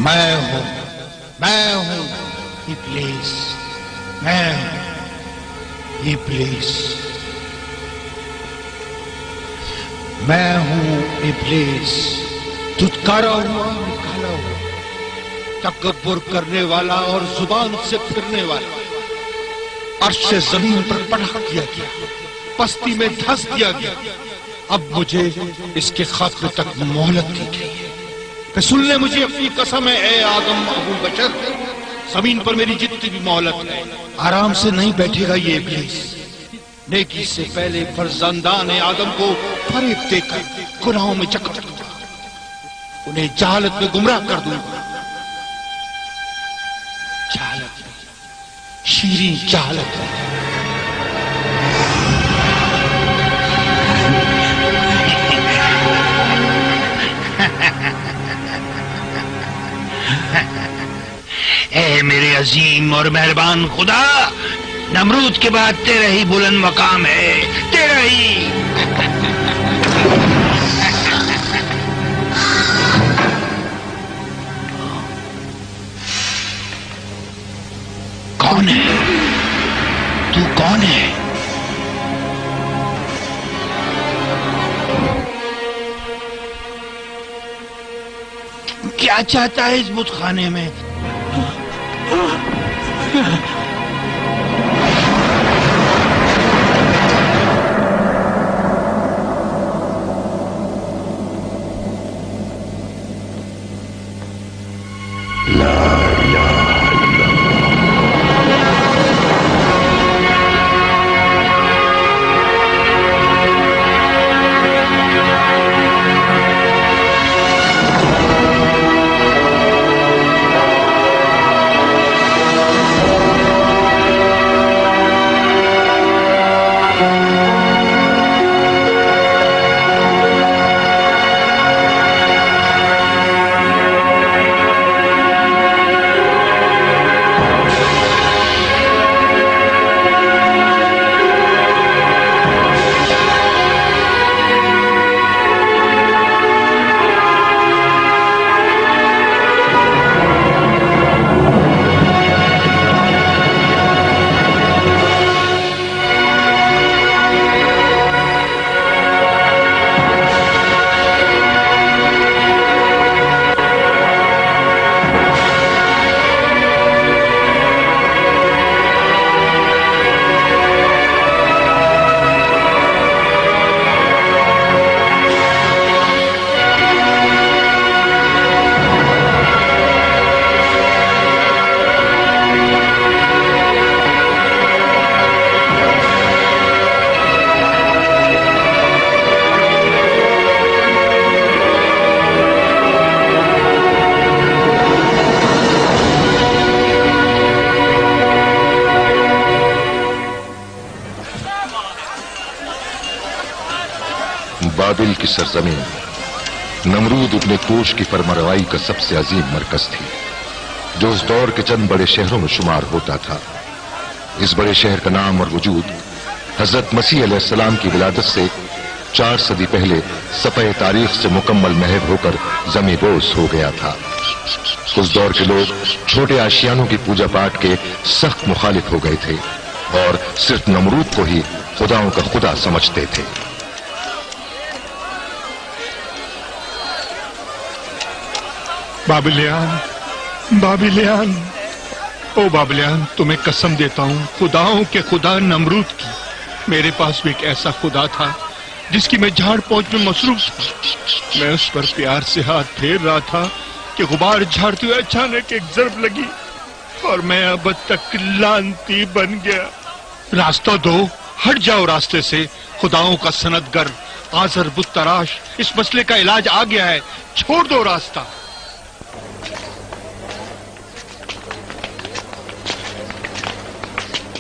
میں ہوں ابلیس، میں ہوں ابلیس، میں ہوں ابلیس، دھتکارا ہوا نکالا ہوا، تکبر کرنے والا اور زبان سے پھرنے والا، عرش سے زمین پر پٹخ دیا گیا، پستی میں دھس دیا گیا۔ اب مجھے اس کے خاتمے تک مہلت دی گئی ہے۔ کہ سن لے مجھے اپنی قسم ہے اے آدم ابو بشر، زمین پر میری جتنی بھی مہلت ہے آرام سے نہیں بیٹھے گا یہ ابلیس۔ نیکی سے پہلے فرزندان آدم کو فریب دے کر گناہوں میں جکڑ دوں گا، انہیں جہالت میں گمراہ کر دوں گا، جہالت میں، شیریں جہالت میں۔ اے میرے عظیم اور مہربان خدا، نمرود کے بعد تیرا ہی بلند مقام ہے، تیرا ہی۔ کون ہے تو؟ کون ہے؟ کیا چاہتا ہے اس بت خانے میں؟ بابل کی سرزمین نمرود ابن کوش کی فرمانروائی کا سب سے عظیم مرکز تھی، جو اس دور کے چند بڑے شہروں میں شمار ہوتا تھا۔ اس بڑے شہر کا نام اور وجود حضرت مسیح علیہ السلام کی ولادت سے 4 صدی پہلے صفحہ تاریخ سے مکمل محو ہو کر زمیں بوس ہو گیا تھا۔ اس دور کے لوگ چھوٹے آشیانوں کی پوجا پاٹ کے سخت مخالف ہو گئے تھے اور صرف نمرود کو ہی خداؤں کا خدا سمجھتے تھے۔ بابلیان، او بابلیان، تمہیں قسم دیتا ہوں خداؤں کے خدا نمرود کی، میرے پاس بھی ایک ایسا خدا تھا جس کی میں جھاڑ پوچھ میں مصروف تھا۔ میں اس پر پیار سے ہاتھ پھیر رہا تھا کہ غبار جھاڑتے ہوئے اچانک ایک ضرب لگی اور میں اب تک لانتی بن گیا۔ راستہ دو، ہٹ جاؤ راستے سے، خداؤں کا سندگر آزر بت تراش، اس مسئلے کا علاج آ گیا ہے، چھوڑ دو راستہ۔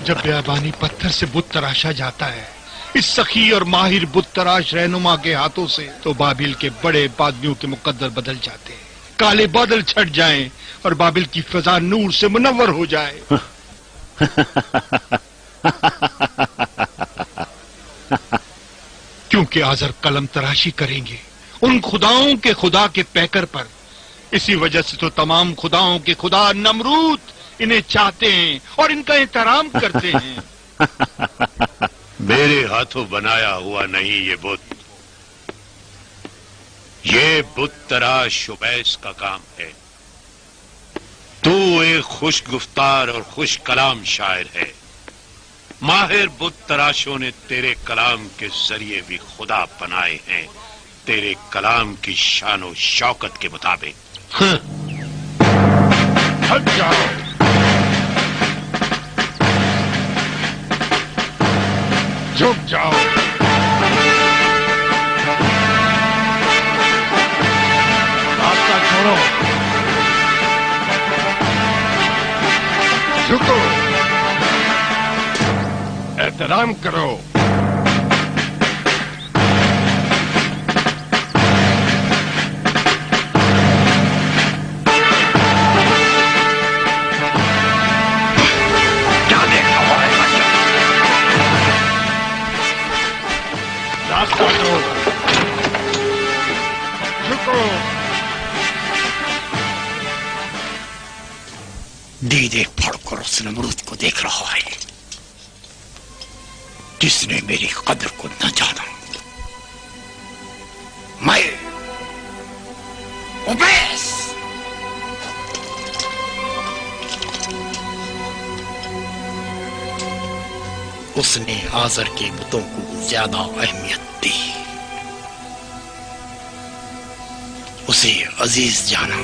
جب بیابانی پتھر سے بت تراشا جاتا ہے اس سخی اور ماہر بت تراش رہنما کے ہاتھوں سے، تو بابل کے بڑے بادیوں کے مقدر بدل جاتے ہیں، کالے بادل چھٹ جائیں اور بابل کی فضا نور سے منور ہو جائے۔ کیونکہ آزر قلم تراشی کریں گے ان خداؤں کے خدا کے پیکر پر इसी वजह से तो तमाम खुदाओं के खुदा नमरूद इन्हें चाहते हैं और इनका एहतराम करते हैं। मेरे हाथों बनाया हुआ नहीं ये बुत, ये बुत तराश उबैस का काम है। तू एक खुश गुफ्तार और खुश कलाम शायर है। माहिर बुत तराशों ने तेरे कलाम के जरिए भी खुदा बनाए हैं, तेरे कलाम की शान और शौकत के मुताबिक। हट जाओ। झुक जाओ। रास्ता छोड़ो। झुको। एहतराम करो। रास्ता दो। झुको। दीदे पढ़कर उस नमरूद को देख रहा है जिसने मेरी कदर को न जाना। मैं उबैस उसने आज़र के बुतों को ज्यादा अहमियत दी, उसे अजीज जाना।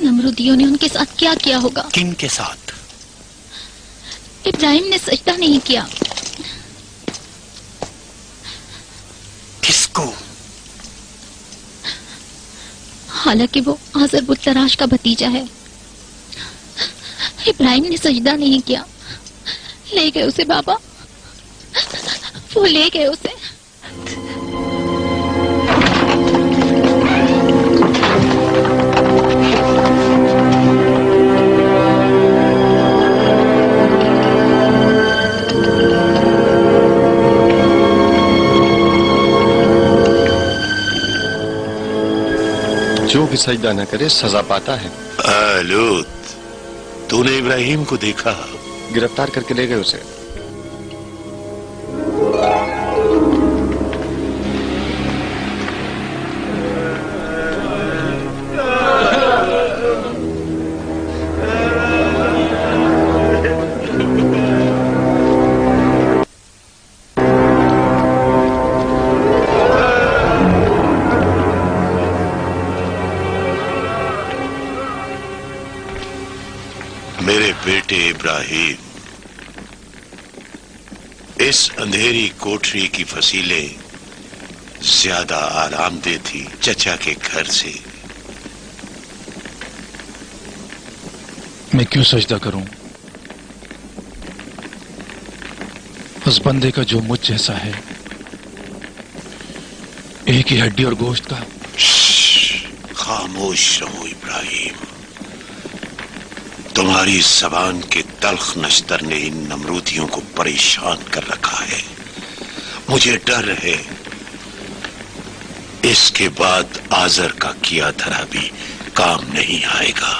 नमरूदियों ने उनके साथ क्या किया होगा? किन के साथ? इब्राहिम ने सजदा नहीं किया। किसको? हालांकि वो आज़र बुत तराश का भतीजा है। इब्राहिम ने सजदा नहीं किया। ले गए उसे बाबा, वो ले गए उसे। जो भी सजदा न करे सजा पाता है। लूत, तूने इब्राहिम को देखा? गिरफ्तार करके ले गए उसे। मेरे बेटे इब्राहिम, इस अंधेरी कोठरी की फसीलें ज्यादा आरामदेह थी चचा के घर से। मैं क्यों सजदा करूं उस बंदे का जो मुझ जैसा है, एक ही हड्डी और गोश्त का। खामोश रहो इब्राहिम, तुम्हारी जबान के तल्ख नश्तर ने इन नमरूदियों को परेशान कर रखा है। मुझे डर है इसके बाद आज़र का किया धरा भी काम नहीं आएगा।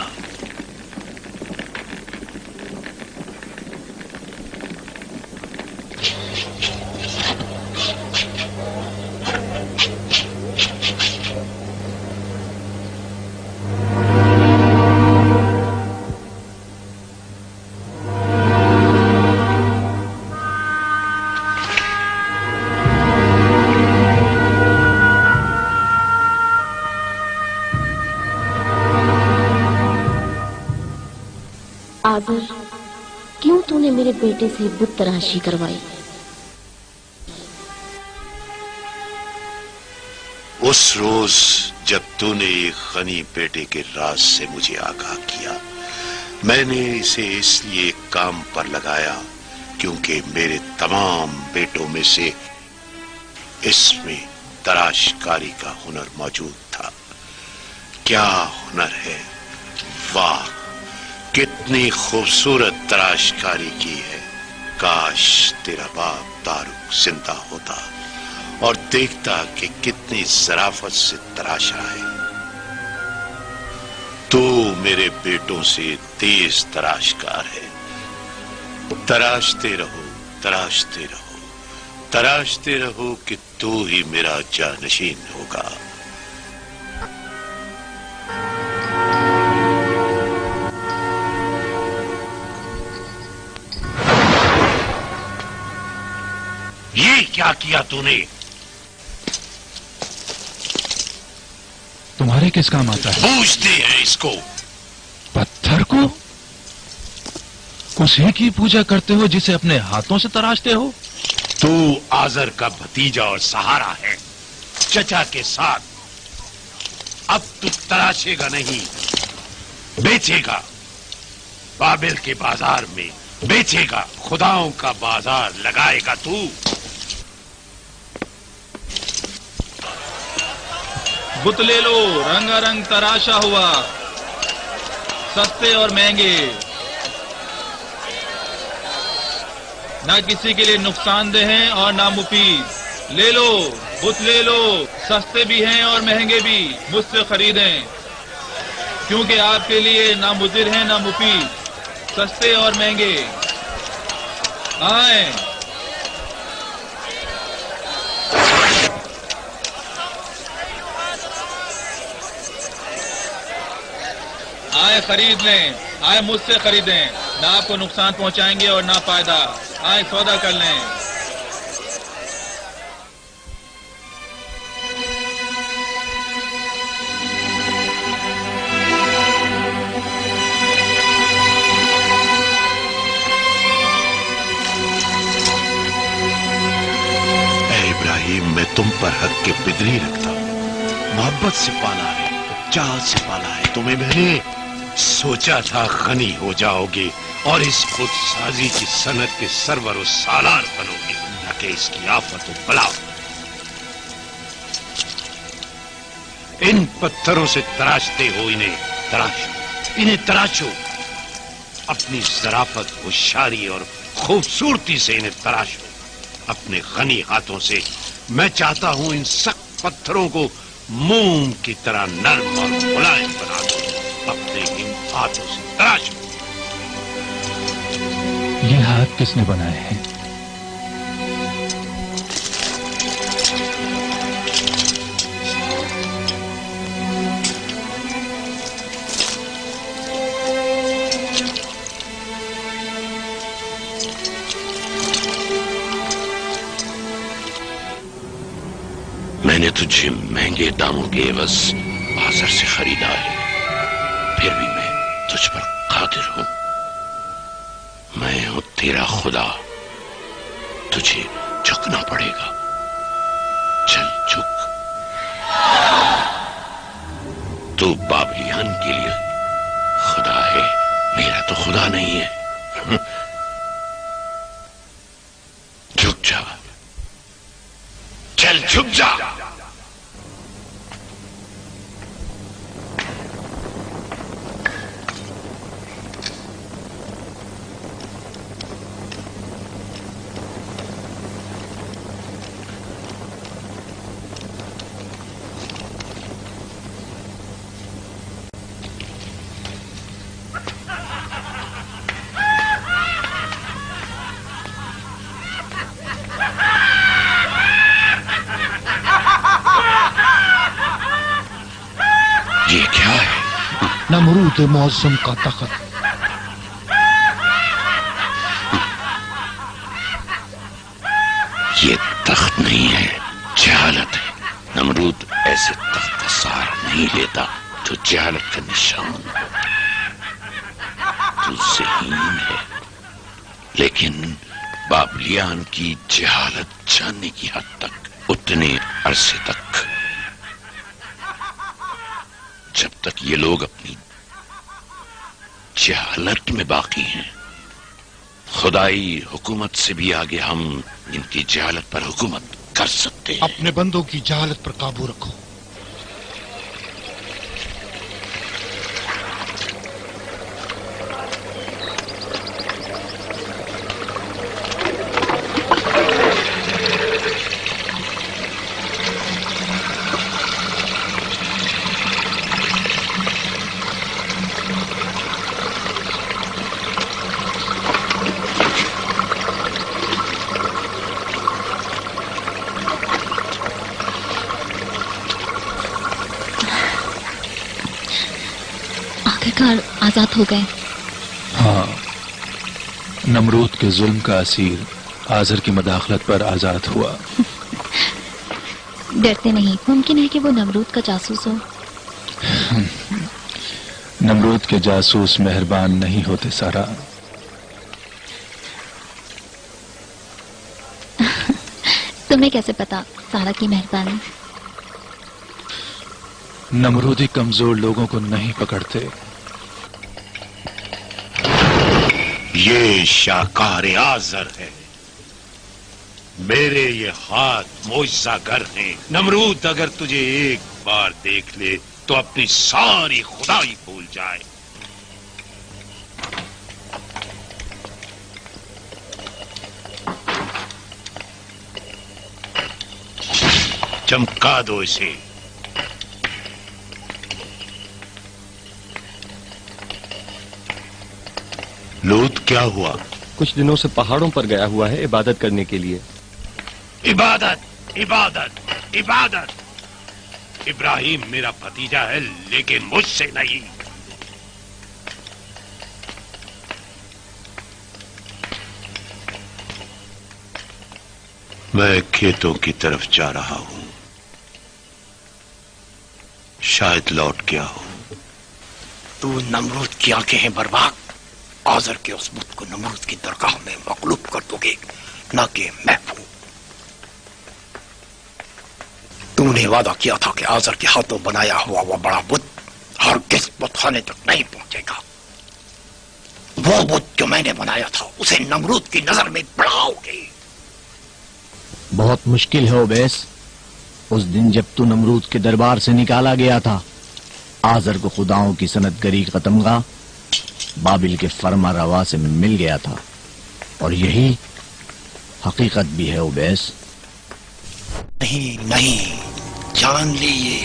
आदर, क्यों तूने मेरे बेटे से बुत तराशी करवाई? उस रोज जब तूने एक गनी बेटे के राज से मुझे आगाह किया, मैंने इसे इसलिए काम पर लगाया क्योंकि मेरे तमाम बेटों में से इसमें तराशकारी का हुनर मौजूद था। क्या हुनर है! वाह, कितनी खूबसूरत तराशकारी की है। काश तेरा बाप तारुक जिंदा होता और देखता कि कितनी ज़राफत से तराशा है। तू मेरे बेटों से तेज तराशकार है। तराशते रहो, तराशते रहो, तराशते रहो कि तू ही मेरा जानशीन होगा। ये क्या किया तूने? तुम्हारे किस काम आता है? पूछते हैं इसको। पत्थर को? उसी की पूजा करते हो जिसे अपने हाथों से तराशते हो? तू आजर का भतीजा और सहारा है, चचा के साथ। अब तू तराशेगा नहीं, बेचेगा। बाबिल के बाजार में बेचेगा, खुदाओं का बाजार लगाएगा तू। बुत ले लो, रंगारंग तराशा हुआ, सस्ते और महंगे, ना किसी के लिए नुकसानदेह हैं और ना मुफीद। ले लो, बुत ले लो, सस्ते भी हैं और महंगे भी, मुझसे खरीदें, क्योंकि आपके लिए ना मुजिर हैं ना मुफीद, सस्ते और महंगे। आए, आए खरीद लें, आए मुझसे खरीदें, ना आपको नुकसान पहुंचाएंगे और ना फायदा। आए सौदा कर लें। ऐ इब्राहिम, मैं तुम पर हक के बिदरी रखता हूँ। मोहब्बत से पाला है, चाह से पाला है। तुम्हें मैंने सोचा था गनी हो जाओगे और इस खुद साजी की सनत के सरवर और सालार बनोगे, न कि इसकी आफत और बला। इन पत्थरों से तराशते हो, इन्हें तराशो, इन्हें तराशो। अपनी ज़राफत, होशियारी और खूबसूरती से इन्हें तराशो। अपने गनी हाथों से मैं चाहता हूं इन सख्त पत्थरों को मोम की तरह नर्म और मुलायम बना दो। अपने इन हाथों से तराशो। ये हाथ किसने बनाए हैं? मैंने तुझे महंगे दामों के एवज बाजार से खरीदा है, फिर भी मैं तुझ पर कादिर हूं। मैं हूं तेरा खुदा, तुझे झुकना पड़ेगा। चल झुक। तू बाबिलियान के लिए खुदा है, मेरा तो खुदा नहीं है। झुक जा, चल झुक जा। ये क्या है? नमरूद मौसम का तख्त। ये तख्त नहीं है, जहालत है। नमरूद ऐसे तख्त का सहारा नहीं लेता जो जहालत का निशान हो। तू ज़हीन लेकिन बाबलियान की जहालत जानने की हद तक, उतने अरसे तक, जब तक ये लोग अपनी जहालत में बाकी हैं, खुदाई हुकूमत से भी आगे हम इनकी जहालत पर हुकूमत कर सकते हैं। अपने बंदों की जहालत पर काबू रखो। आजाद हो गए। हाँ, नमरूद के जुल्म का असीर आजर की मदाखलत पर आजाद हुआ। डरते नहीं? मुमकिन है कि वो नमरूद का जासूस हो। नमरूद के जासूस मेहरबान नहीं होते सारा। तुम्हें कैसे पता सारा की मेहरबानी? नमरूदी कमजोर लोगों को नहीं पकड़ते। ये शाहकार आजर है, मेरे ये हाथ मोइज़ागर हैं। नमरूद अगर तुझे एक बार देख ले तो अपनी सारी खुदाई भूल जाए। चमका दो इसे। लूत क्या हुआ? कुछ दिनों से पहाड़ों पर गया हुआ है इबादत करने के लिए। इबादत, इबादत, इबादत। इब्राहिम मेरा भतीजा है लेकिन मुझसे नहीं। मैं खेतों की तरफ जा रहा हूं, शायद लौट गया हूं। तू नमरूद की आंखें हैं बर्बाद। आजर के उस बुत को नमरूद की दरगाह में मकलूब कर दोगे, ना कि महफूज। तूने वादा किया था कि आजर के हाथों बनाया हुआ वह बड़ा बुत हरगिज़ बुतखाने तक नहीं पहुंचेगा। वो बुत जो मैंने बनाया था उसे नमरूद की नजर में बढ़ाओगे। बहुत मुश्किल है ओबैस। उस दिन जब तू नमरूद के दरबार से निकाला गया था, आजर को खुदाओं की सनतगरी का तमगा बाबिल के फरमा रवा से मिल गया था, और यही हकीकत भी है ओबैस। नहीं नहीं, जान लीजिए,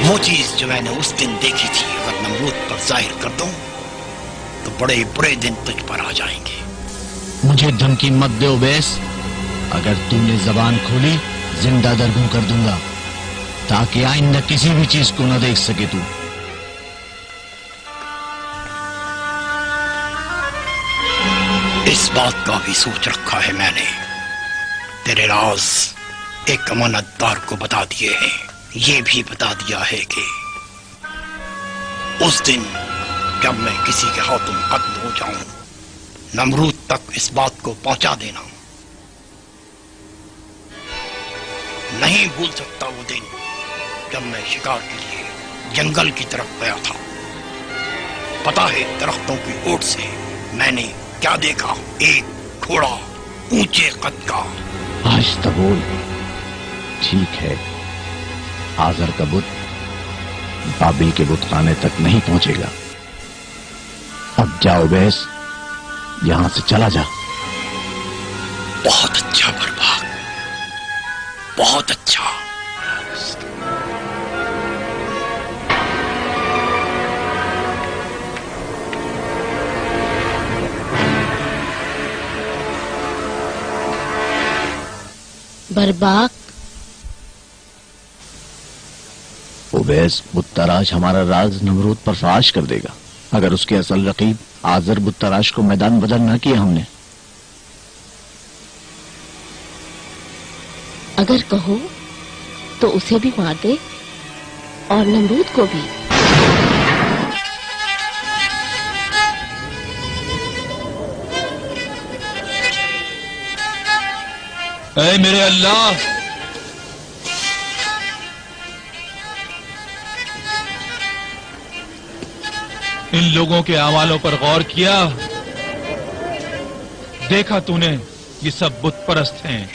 वो चीज जो मैंने उस दिन देखी थी अगर नमरूद पर जाहिर कर दूं तो बड़े बुरे दिन तुझ पर आ जाएंगे। मुझे धमकी मत दे ओबैस। अगर तूने जबान खोली जिंदा दरगूं कर दूंगा, ताकि आइंदा किसी भी चीज को न देख सके तू। इस बात का भी सोच रखा है मैंने। तेरे राज एक अमानतदार को बता दिए हैं। ये भी बता दिया है कि उस दिन जब मैं किसी के हाथों कत्ल हो जाऊं, नमरूद तक इस बात को पहुंचा देना। नहीं भूल सकता वो दिन जब मैं शिकार के लिए जंगल की तरफ गया था। पता है दरख्तों की ओट से मैंने क्या देखा? एक घोड़ा ऊंचे कद का। आज तो बोल। ठीक है, आजर का बुत बाबिल के बुतखाने तक नहीं पहुंचेगा। अब जाओ बैस, यहां से चला जा। बहुत अच्छा बर्बाद, बहुत अच्छा। बर्बाक, ओबैस बुत-तराश हमारा राज नमरूद पर फाश कर देगा अगर उसके असल रकीब आजर बुत-तराश को मैदान बदल न किया हमने। अगर कहो तो उसे भी मार दे और नमरूद को भी। اے میرے اللہ، ان لوگوں کے اعمالوں پر غور کیا، دیکھا تو نے یہ سب بت پرست ہیں،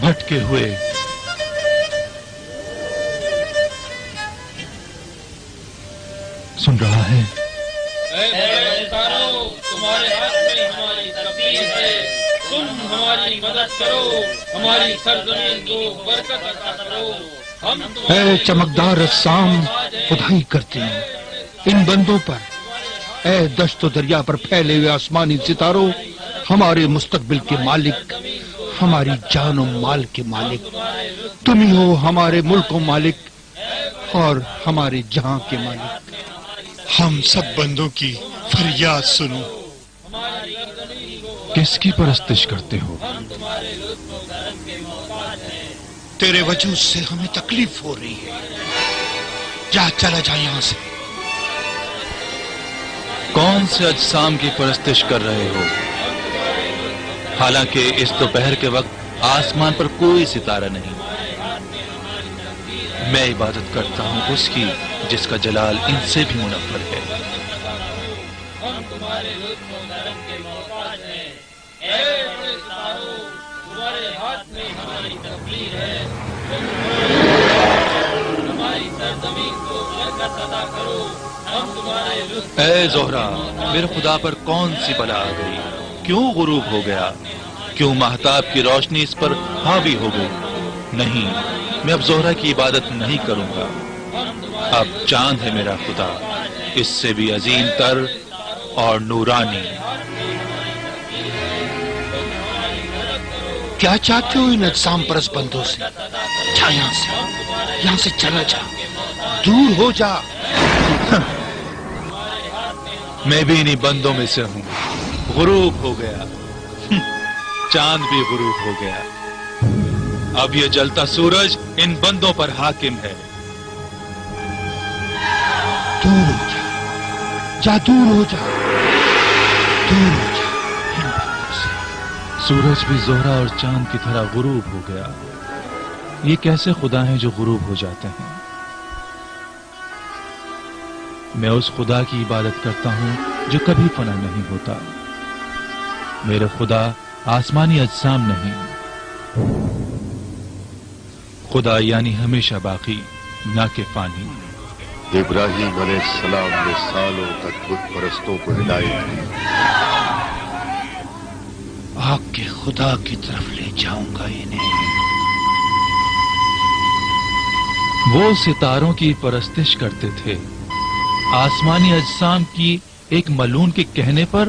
بھٹکے ہوئے، سن رہا ہے؟ تمہارے ہاتھ میں ہماری تقدیر ہے، تم ہماری مدد کرو، ہماری سرزمین کو برکت عطا کرو۔ ہم اے چمکدار اجسام خدائی کرتے ہیں ان بندوں پر، اے دشت و دریا پر پھیلے ہوئے آسمانی ستاروں، ہمارے مستقبل کے مالک، ہماری جان و مال کے مالک، تم ہی ہو ہمارے ملک و مالک اور ہمارے جہاں کے مالک۔ ہم سب بندوں کی فریاد سنو۔ کس کی پرستش کرتے ہو؟ تیرے وجود سے ہمیں تکلیف ہو رہی ہے، جا چلا جا یہاں سے۔ کون سے اجسام کی پرستش کر رہے ہو؟ حالانکہ اس دوپہر کے وقت آسمان پر کوئی ستارہ نہیں۔ میں عبادت کرتا ہوں اس کی جس کا جلال ان سے بھی منور ہے۔ ہم تمہارے لطف و کرم کے محتاج ہیں، اے بڑے ستاروں، تمہارے ہاتھ میں ہماری تقدیر ہے، ہماری سرزمین کو برکت عطا کرو۔ ہم تمہارے لطف اے زہرا، میرے خدا پر کون سی بلا آ گئی؟ کیوں غروب ہو گیا؟ کیوں مہتاب کی روشنی اس پر حاوی ہو گئی؟ نہیں، میں اب زہرا کی عبادت نہیں کروں گا۔ اب چاند ہے میرا خدا، اس سے بھی عظیم تر اور نورانی۔ کیا چاہتے ہو ان اجسام پرست بندوں سے؟ جا یہاں سے چلا جا، دور ہو جا۔ میں بھی انہی بندوں میں سے ہوں۔ غروب ہو گیا، چاند بھی غروب ہو گیا، اب یہ جلتا سورج ان بندوں پر حاکم ہے۔ دور ہو جا، جا دور ہو جا، دور ہو جا ان بندوں سے۔ سورج بھی زہرا اور چاند کی طرح غروب ہو گیا۔ یہ کیسے خدا ہیں جو غروب ہو جاتے ہیں؟ میں اس خدا کی عبادت کرتا ہوں جو کبھی فنا نہیں ہوتا۔ میرے خدا آسمانی اجسام نہیں، خدا یعنی ہمیشہ باقی، نہ کہ فانی۔ ابراہیم علیہ السلام نے سالوں تک بت پرستوں کو ہدایت دی۔ آگ کے خدا کی طرف لے جاؤں گا انہیں۔ وہ ستاروں کی پرستش کرتے تھے، آسمانی اجسام کی ایک ملعون کے کہنے پر۔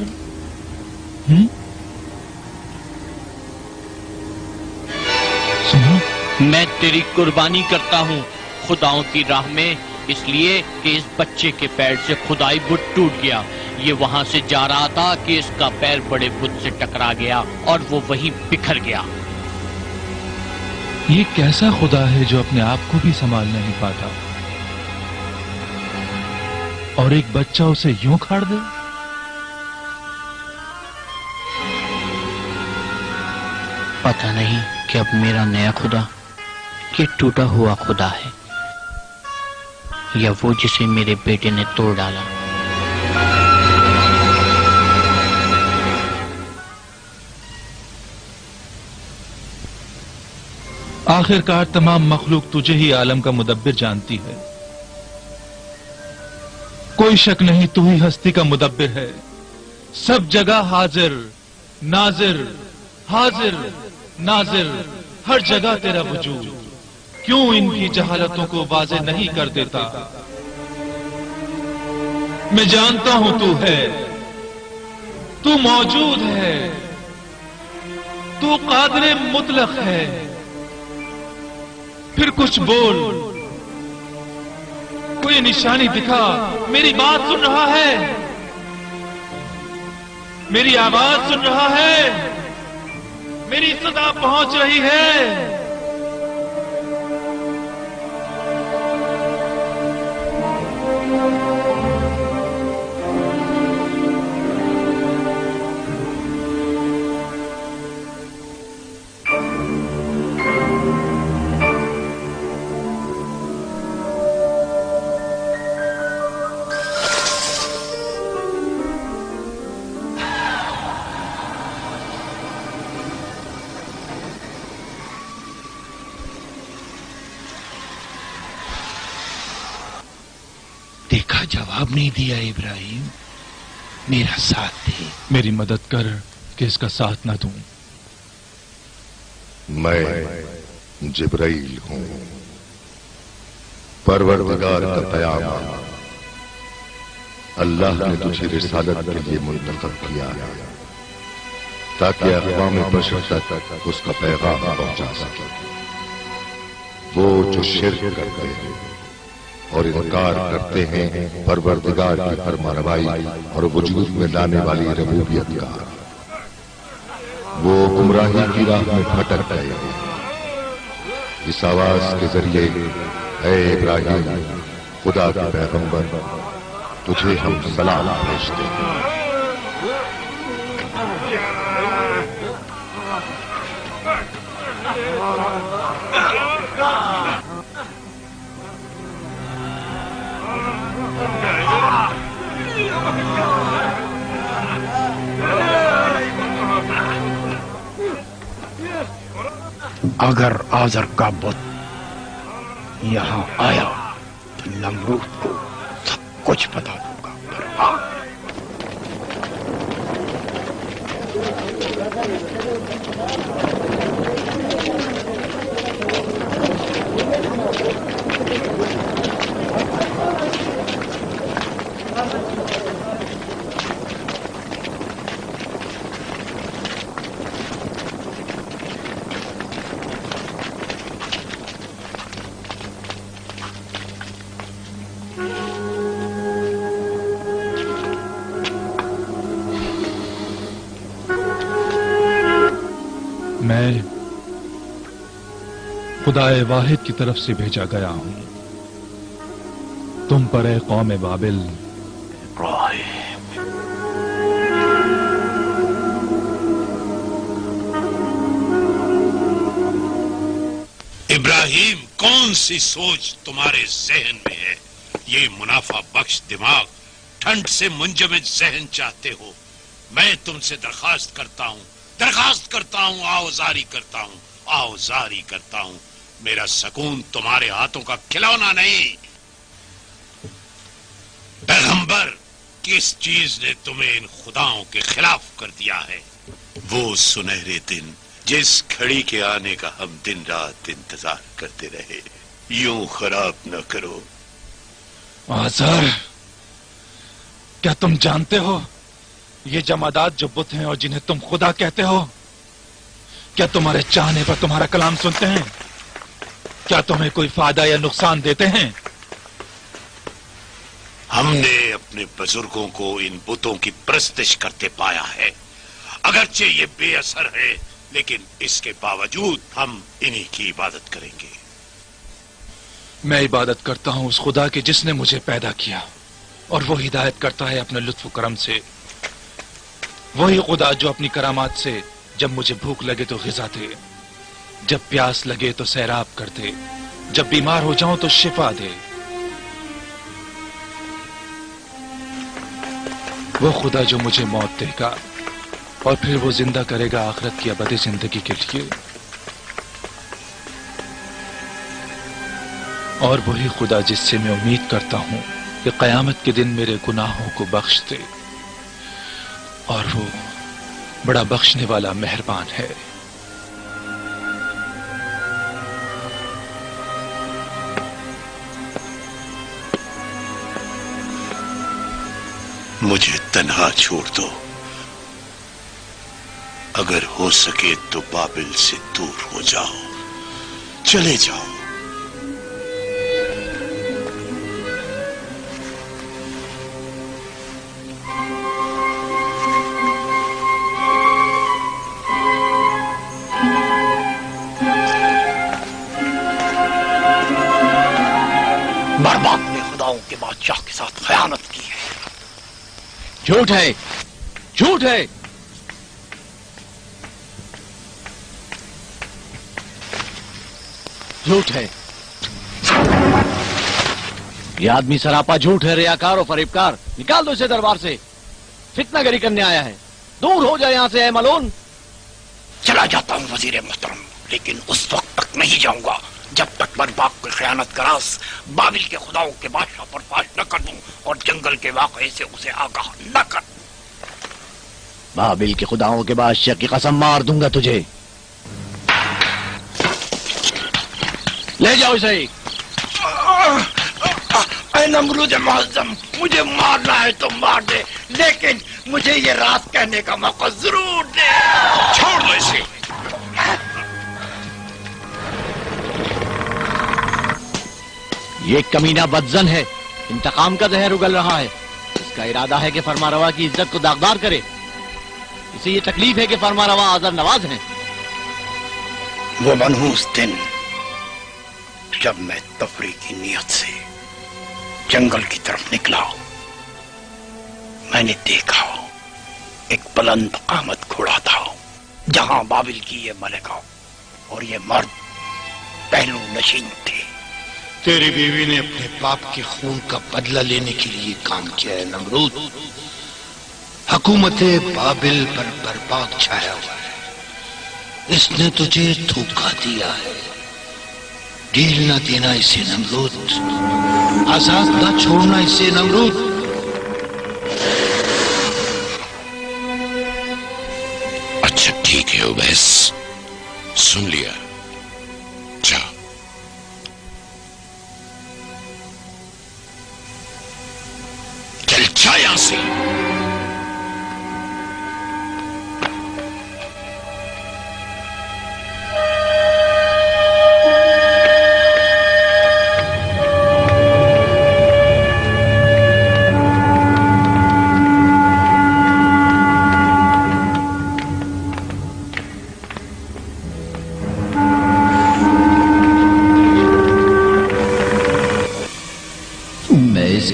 سنو، میں تیری قربانی کرتا ہوں خداؤں کی راہ میں، اس لیے کہ اس بچے کے پیر سے خدائی بت ٹوٹ گیا۔ یہ وہاں سے جا رہا تھا کہ اس کا پیر بڑے بت سے ٹکرا گیا اور وہ وہیں بکھر گیا۔ یہ کیسا خدا ہے جو اپنے آپ کو بھی سنبھال نہیں پاتا اور ایک بچہ اسے یوں کھاڑ دے؟ پتہ نہیں کہ اب میرا نیا خدا یہ ٹوٹا ہوا خدا ہے یا وہ جسے میرے بیٹے نے توڑ ڈالا۔ آخرکار تمام مخلوق تجھے ہی عالم کا مدبر جانتی ہے۔ کوئی شک نہیں تو ہی ہستی کا مدبر ہے، سب جگہ حاضر ناظر، حاضر ناظر، ہر جگہ تیرا وجود۔ کیوں ان کی جہالتوں کو واضح نہیں کر دیتا؟ میں جانتا ہوں تو ہے، تو موجود ہے، تو قادر مطلق ہے۔ پھر کچھ بول، کوئی نشانی دکھا۔ میری بات سن رہا ہے؟ میری آواز سن رہا ہے؟ میری صدا پہنچ رہی ہے؟ जवाब नहीं दिया इब्राहिम? मेरा साथ दे। मेरी मदद कर कि इसका साथ न दूं। मैं जिब्राइल हूं, परवरदिगार का पैगाम अल्लाह ने तुझे रिसालत के लिए मुंतखब किया है ताकि अक़वाम बशर तक उसका पैगाम पहुंचा सके। वो जो शिर्क करते हैं और इनकार करते हैं परवरदिगार की फरमारवाई और वजूद में लाने वाली रबूबियत का, वो गुमराही की राह में भटक गए हैं। इस आवाज के जरिए ऐ इब्राहिम, खुदा के पैगंबर, तुझे हम सलाम भेजते हैं। अगर आजर का बुत यहाँ आया तो नमरूद को सब कुछ बता दूंगा। मैं खुदाए वाहिद की तरफ से भेजा गया हूं तुम पर, ए कौम बाबिल। इब्राहिम, कौन सी सोच तुम्हारे जहन में है? ये मुनाफा बख्श दिमाग, ठंड से मुंजमद जहन चाहते हो? मैं तुमसे दरखास्त करता हूं, आओजारी करता हूं। मेरा सकून तुम्हारे हाथों का खिलौना नहीं। पैगंबर, किस चीज ने तुम्हें इन खुदाओं के खिलाफ कर दिया है? वो सुनहरे दिन जिस घड़ी के आने का हम दिन रात इंतजार करते रहे, यूं खराब न करो। आज़र, क्या तुम जानते हो ये जमादात जो बुत हैं और जिन्हें तुम खुदा कहते हो, क्या तुम्हारे चाहने पर तुम्हारा कलाम सुनते हैं? क्या तुम्हें कोई फायदा या नुकसान देते हैं? हमने अपने बुजुर्गों को इन बुतों की परस्तिश करते पाया है। अगरचे ये बेअसर है, लेकिन इसके बावजूद हम इन्हीं की इबादत करेंगे। मैं इबादत करता हूं उस खुदा की जिसने मुझे पैदा किया, और वो हिदायत करता है अपने लुत्फ करम से। वही खुदा जो अपनी करामात से जब मुझे भूख लगे तो ग़िज़ा दे, जब प्यास लगे तो सैराब कर दे, जब बीमार हो जाऊं तो शिफा दे। वो खुदा जो मुझे मौत देगा और फिर वो जिंदा करेगा आखिरत की अबदी जिंदगी के लिए। और वही खुदा जिससे मैं उम्मीद करता हूं कि क़यामत के दिन मेरे गुनाहों को बख्श दे, और वो बड़ा बख्शने वाला मेहरबान है। मुझे तन्हा छोड़ दो, अगर हो सके तो बाबिल से दूर हो जाओ, चले जाओ। बर्बाद ने खुदाओं के बादशाह के साथ खयानत की है। झूठ है, झूठ है। झूठ है। ये आदमी सरापा झूठ है, रियाकार और फरेबकार। निकाल दो इसे दरबार से, फितनागरी करने आया है। दूर हो जाए यहां से, है मलोन। चला जाता हूं वजीर मोहतरम, लेकिन उस वक्त तक नहीं जाऊंगा जब तक बर्बाद की खयानत का राज बाबिल के खुदाओं के बादशाह पर फाश न कर दूं और जंगल के वाक़े से उसे आगाह न कर। बाबिल के खुदाओं के बादशाह की कसम मार दूंगा तुझे। ले जाओ इसे। ऐ नमरूद मुअज़्ज़म, मुझे मारना है तो मार दे, लेकिन मुझे ये रात कहने का मौका जरूर दे। छोड़ दो इसे। ये कमीना बदजन है, इंतकाम का जहर उगल रहा है। इसका इरादा है कि फरमारवा की इज्जत को दागदार करे। इसे ये तकलीफ है कि फरमारवा आज़र नवाज हैं। वो मनहूस दिन जब मैं तफरी की नियत से जंगल की तरफ निकला, मैंने देखा एक बुलंद कामत घोड़ा था जहां बाबिल की ये मलिका और ये मर्द पहलू नशीन थे। तेरी बीवी ने अपने बाप के खून का बदला लेने के लिए काम किया है नमरूद। हुकूमत बाबिल पर बर्बाद छाया हुआ है। इसने तुझे धोखा दिया है। ढील ना देना इसे नमरूद, आजाद ना छोड़ना इसे नमरूद। अच्छा ठीक है उवैस, सुन लिया। जा। चल जा यहां से।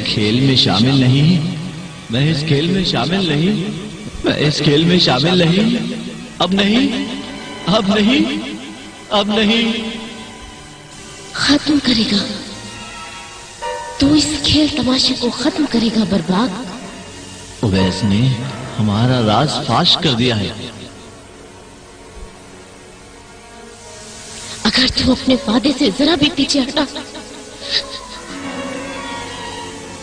खेल में शामिल नहीं, मैं इस खेल में शामिल नहीं, मैं इस खेल में शामिल नहीं, अब नहीं, अब नहीं, अब नहीं। खत्म करेगा तू इस खेल तमाशे को, खत्म करेगा बर्बाद। उवैस ने हमारा राज फाश कर दिया है। अगर तू अपने वादे से जरा भी पीछे हटा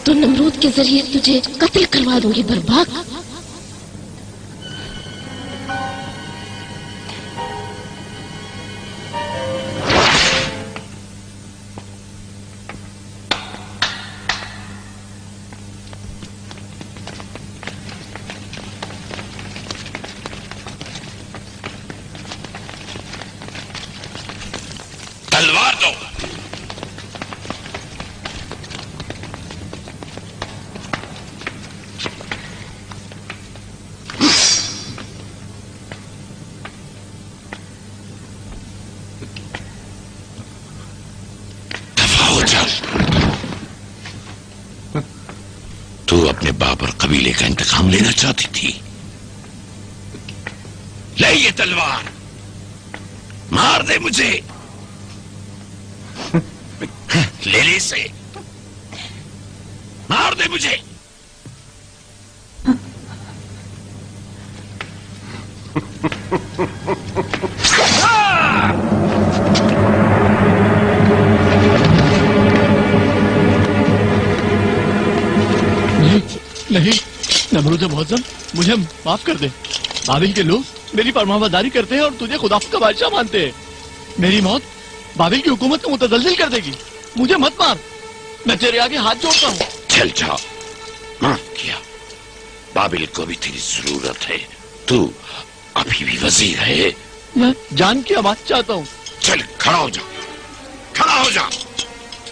तो नमरूद के जरिए तुझे कत्ल करवा दूंगी बर्बाद। तलवार दो। तू अपने बाप और कबीले का इंतकाम लेना चाहती थी। ले ये तलवार, मार दे मुझे। ले ले इसे, मार दे मुझे। नहीं नमरूद मुअज़्ज़म, मुझे माफ कर दे। बाबिल के लोग मेरी फरमाबरदारी करते हैं और तुझे खुदा का बादशाह मानते हैं। मेरी मौत बाबिल की हुकूमत को मुतज़लज़िल कर देगी। मुझे मत मार, मैं तेरे आगे हाथ जोड़ता हूँ। चल जाओ, माफ किया। बाबिल को भी तेरी जरूरत है। तू अभी भी वजीर है। मैं जान की आवाज चाहता हूँ। चल खड़ा हो जा, खड़ा हो जा।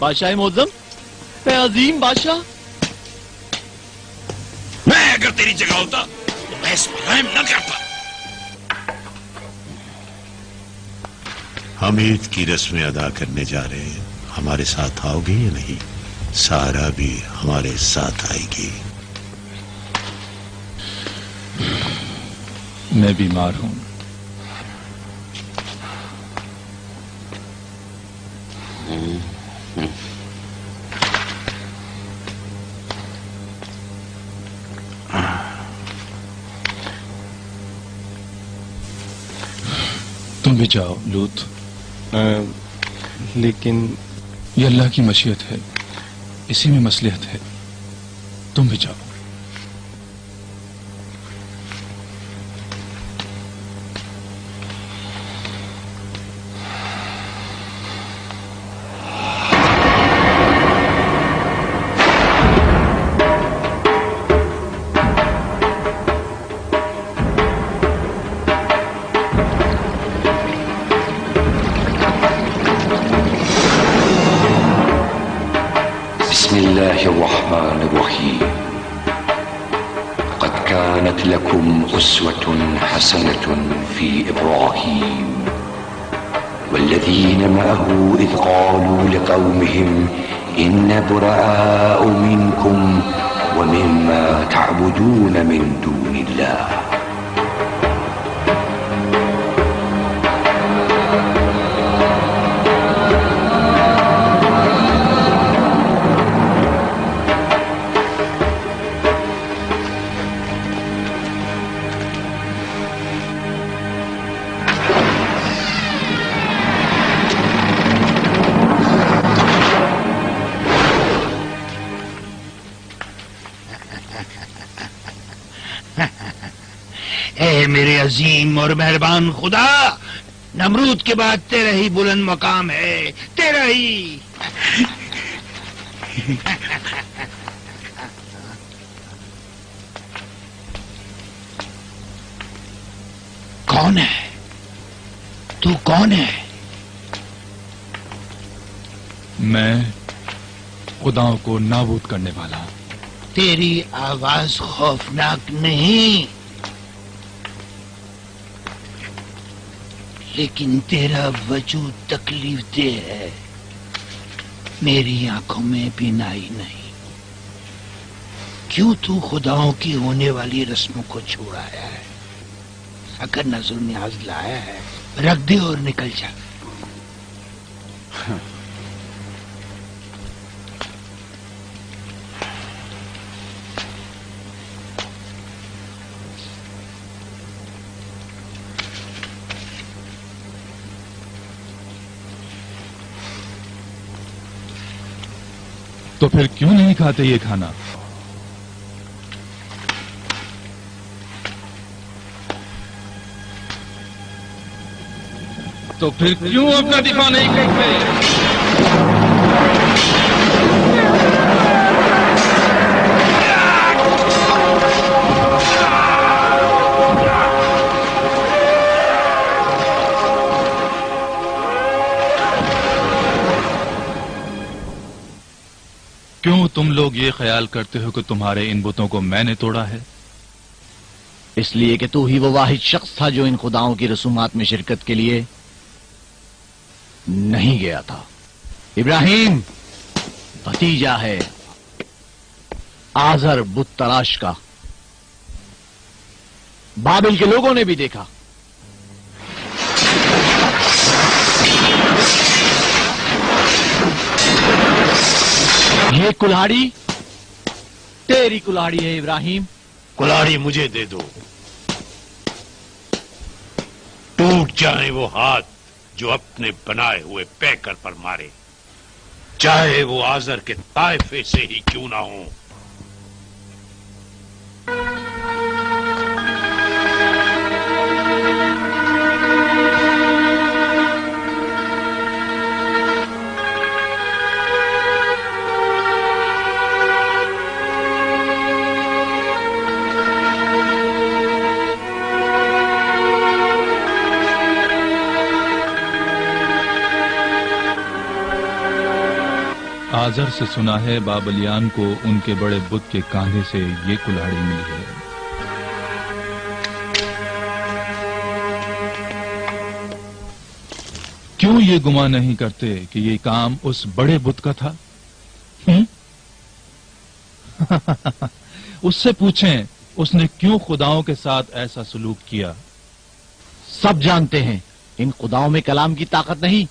बादशाह मुअज़्ज़म, मैं अजीम बादशाह। मैं अगर तेरी जगह होता तो मैं इस पर रहम न करता। हम ईद की रस्में अदा करने जा रहे हैं, हमारे साथ आओगे या नहीं? सारा भी हमारे साथ आएगी। मैं बीमार हूं। तुम भी जाओ लूत। لیکن یہ اللہ کی مشیت ہے، اسی میں مصلحت ہے، تم بھی جاؤ۔ بسم الله الرحمن الرحيم قد كانت لكم أسوة حسنة في إبراهيم والذين معه إذ قالوا لقومهم إنا براء منكم ومما تعبدون من دون الله اے میرے عظیم اور مہربان خدا، نمرود کے بعد تیرا ہی بلند مقام ہے، تیرا ہی۔ کون ہے تو؟ کون ہے؟ میں خداؤں کو نابود کرنے والا ہوں۔ تیری آواز خوفناک نہیں، لیکن تیرا وجود تکلیف دہ ہے۔ میری آنکھوں میں بینائی نہیں۔ کیوں تو خداؤں کی ہونے والی رسموں کو چھوڑایا ہے؟ اگر نظر نیاز لایا ہے رکھ دے اور نکل جا۔ تو پھر کیوں نہیں کھاتے یہ کھانا؟ تو پھر کیوں اپنا دفاع نہیں کرتے؟ کیوں تم لوگ یہ خیال کرتے ہو کہ تمہارے ان بتوں کو میں نے توڑا ہے؟ اس لیے کہ تو ہی وہ واحد شخص تھا جو ان خداؤں کی رسومات میں شرکت کے لیے نہیں گیا تھا۔ ابراہیم بھتیجا ہے آزر بت تراش کا۔ بابل کے لوگوں نے بھی دیکھا۔ یہ کلاڑی تیری کلاڑی ہے ابراہیم۔ کلاڑی مجھے دے دو، ٹوٹ جائیں وہ ہاتھ جو اپنے بنائے ہوئے پیکر پر مارے، چاہے وہ آزر کے طائفے سے ہی کیوں نہ ہوں۔ آزر سے سنا ہے بابلیان کو ان کے بڑے بت کے کاندھے سے یہ کلاڑی ملی ہے۔ کیوں یہ گمان نہیں کرتے کہ یہ کام اس بڑے بت کا تھا؟ اس سے پوچھیں اس نے کیوں خداؤں کے ساتھ ایسا سلوک کیا؟ سب جانتے ہیں ان خداؤں میں کلام کی طاقت نہیں،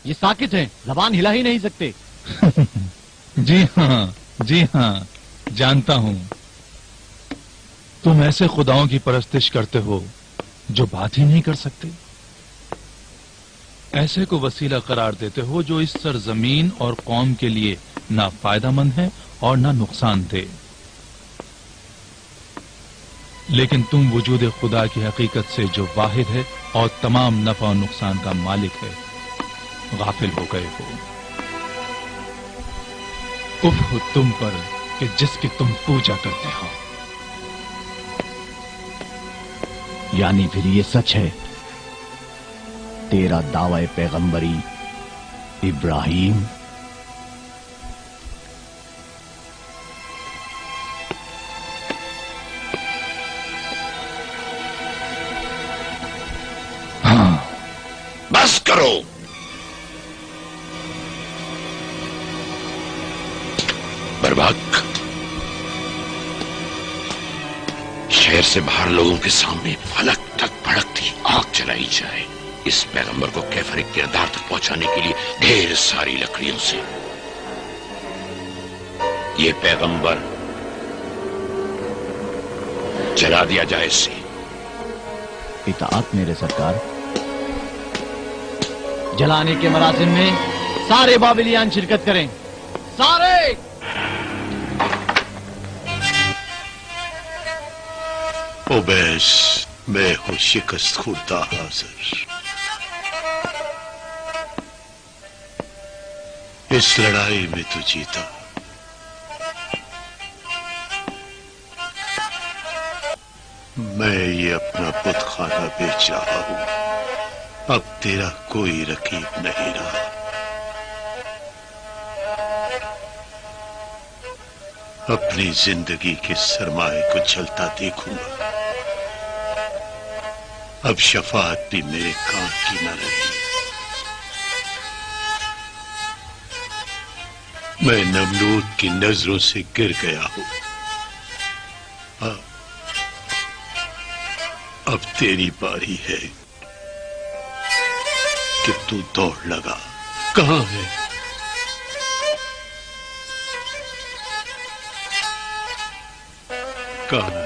یہ ساکت ہیں، زبان ہلا ہی نہیں سکتے۔ جی ہاں جانتا ہوں۔ تم ایسے خداؤں کی پرستش کرتے ہو جو بات ہی نہیں کر سکتے۔ ایسے کو وسیلہ قرار دیتے ہو جو اس سرزمین اور قوم کے لیے نہ فائدہ مند ہے اور نہ نقصان دہ، لیکن تم وجود خدا کی حقیقت سے جو واحد ہے اور تمام نفع و نقصان کا مالک ہے غافل ہو گئے ہو۔ اف ہو تم پر کہ جس کی تم پوجا کرتے ہو۔ یعنی پھر یہ سچ ہے، تیرا دعوی پیغمبری ابراہیم بس کرو، برباک شہر سے باہر لوگوں کے سامنے فلک تک بھڑکتی آگ جلائی جائے، اس پیغمبر کو کیفر کردار تک پہنچانے کے لیے ڈھیر ساری لکڑیوں سے یہ پیغمبر جلا دیا جائے اسے۔ اطاعت میرے سرکار۔ جلانے کے مراسم میں سارے بابلیان شرکت کریں، سارے۔ اوبیس، میں ہوں شکست خوردہ حاضر، اس لڑائی میں تو جیتا، میں یہ اپنا بت خانہ بیچ رہا ہوں، اب تیرا کوئی رقیب نہیں رہا۔ اپنی زندگی کے سرمایے کو جلتا دیکھوں گا، اب شفاعت بھی میرے کام کی نہ رہی۔ میں نمرود کی نظروں سے گر گیا ہوں، اب تیری باری ہے کہ تو دوڑ لگا۔ کہاں ہے؟ کہاں ہے؟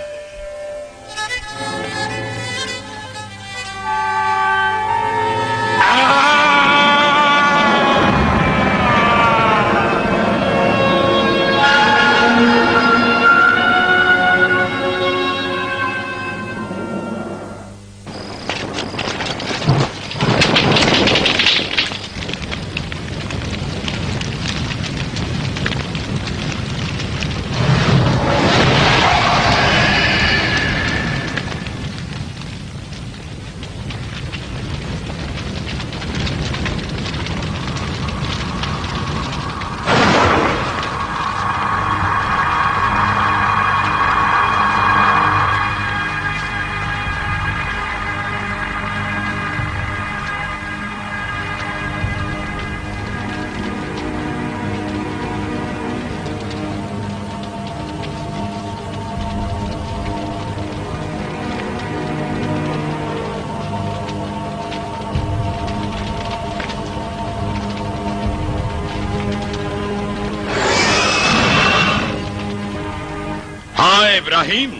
ابراہیم،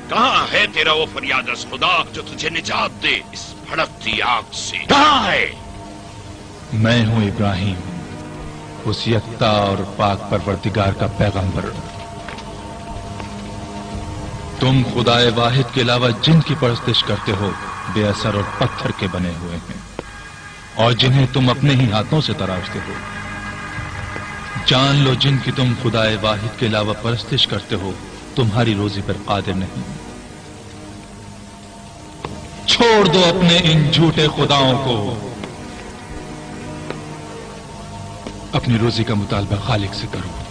کہاں ہے تیرا وہ فریاد از خدا جو تجھے نجات دے اس بھڑکتی آگ سے؟ کہاں ہے؟ میں ہوں ابراہیم، اس یکتا اور پاک پروردگار کا پیغمبر۔ تم خدا واحد کے علاوہ جن کی پرستش کرتے ہو بے اثر اور پتھر کے بنے ہوئے ہیں، اور جنہیں تم اپنے ہی ہاتھوں سے تراشتے ہو۔ جان لو جن کی تم خدا واحد کے علاوہ پرستش کرتے ہو تمہاری روزی پر قادر نہیں۔ چھوڑ دو اپنے ان جھوٹے خداؤں کو، اپنی روزی کا مطالبہ خالق سے کرو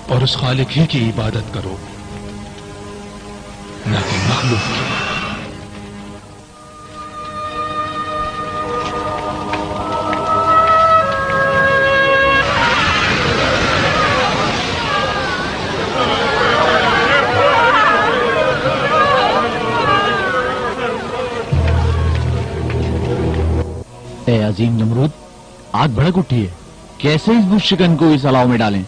اور اس خالق ہی کی عبادت کرو، نہ کہ مخلوق کی۔ اے عظیم نمرود، آگ بھڑک اٹھی ہے، کیسے اس بت شکن کو اس الاؤ میں ڈالیں؟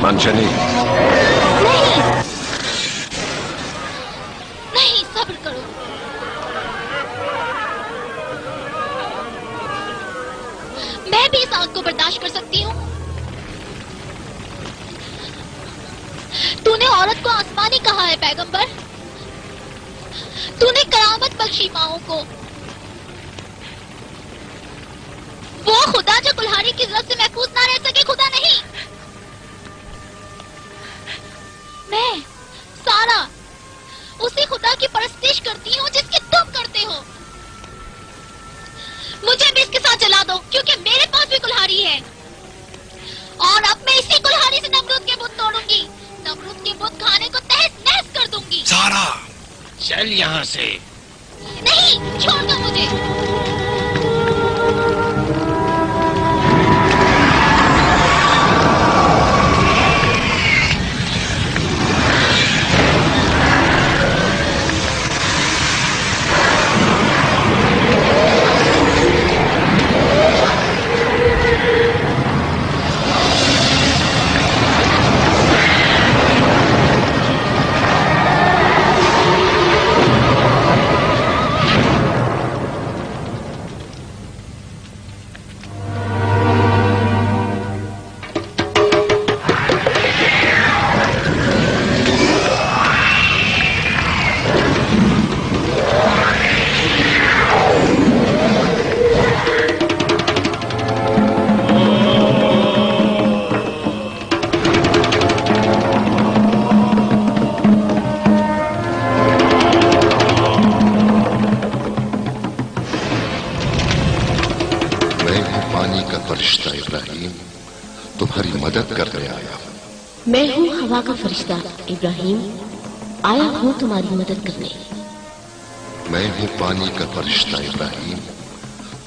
मंशनी, नहीं, सब्र करो। मैं भी इस आग को बर्दाश्त कर सकती हूँ। तूने औरत को आसमानी कहा है पैगंबर। तूने करामत बख्शी माओं को। वो खुदा जो कुल्हाड़ी की जद से महफूज ना रह सके खुदा नहीं। मैं सारा उसी खुदा की परस्तिश करती हूँ जिसकी तुम करते हो। मुझे भी इसके साथ जला दो क्योंकि मेरे पास भी कुल्हाड़ी है और अब मैं इसी कुल्हाड़ी से नमरूद के बुत तोड़ूंगी। नमरूद के बुत खाने को तहस नहस कर दूंगी। सारा चल यहाँ से। नहीं, छोड़ दो मुझे। मैं हूँ हवा का फरिश्ता इब्राहिम, आया हूँ तुम्हारी मदद करने। मैं हूँ पानी का फरिश्ता इब्राहिम,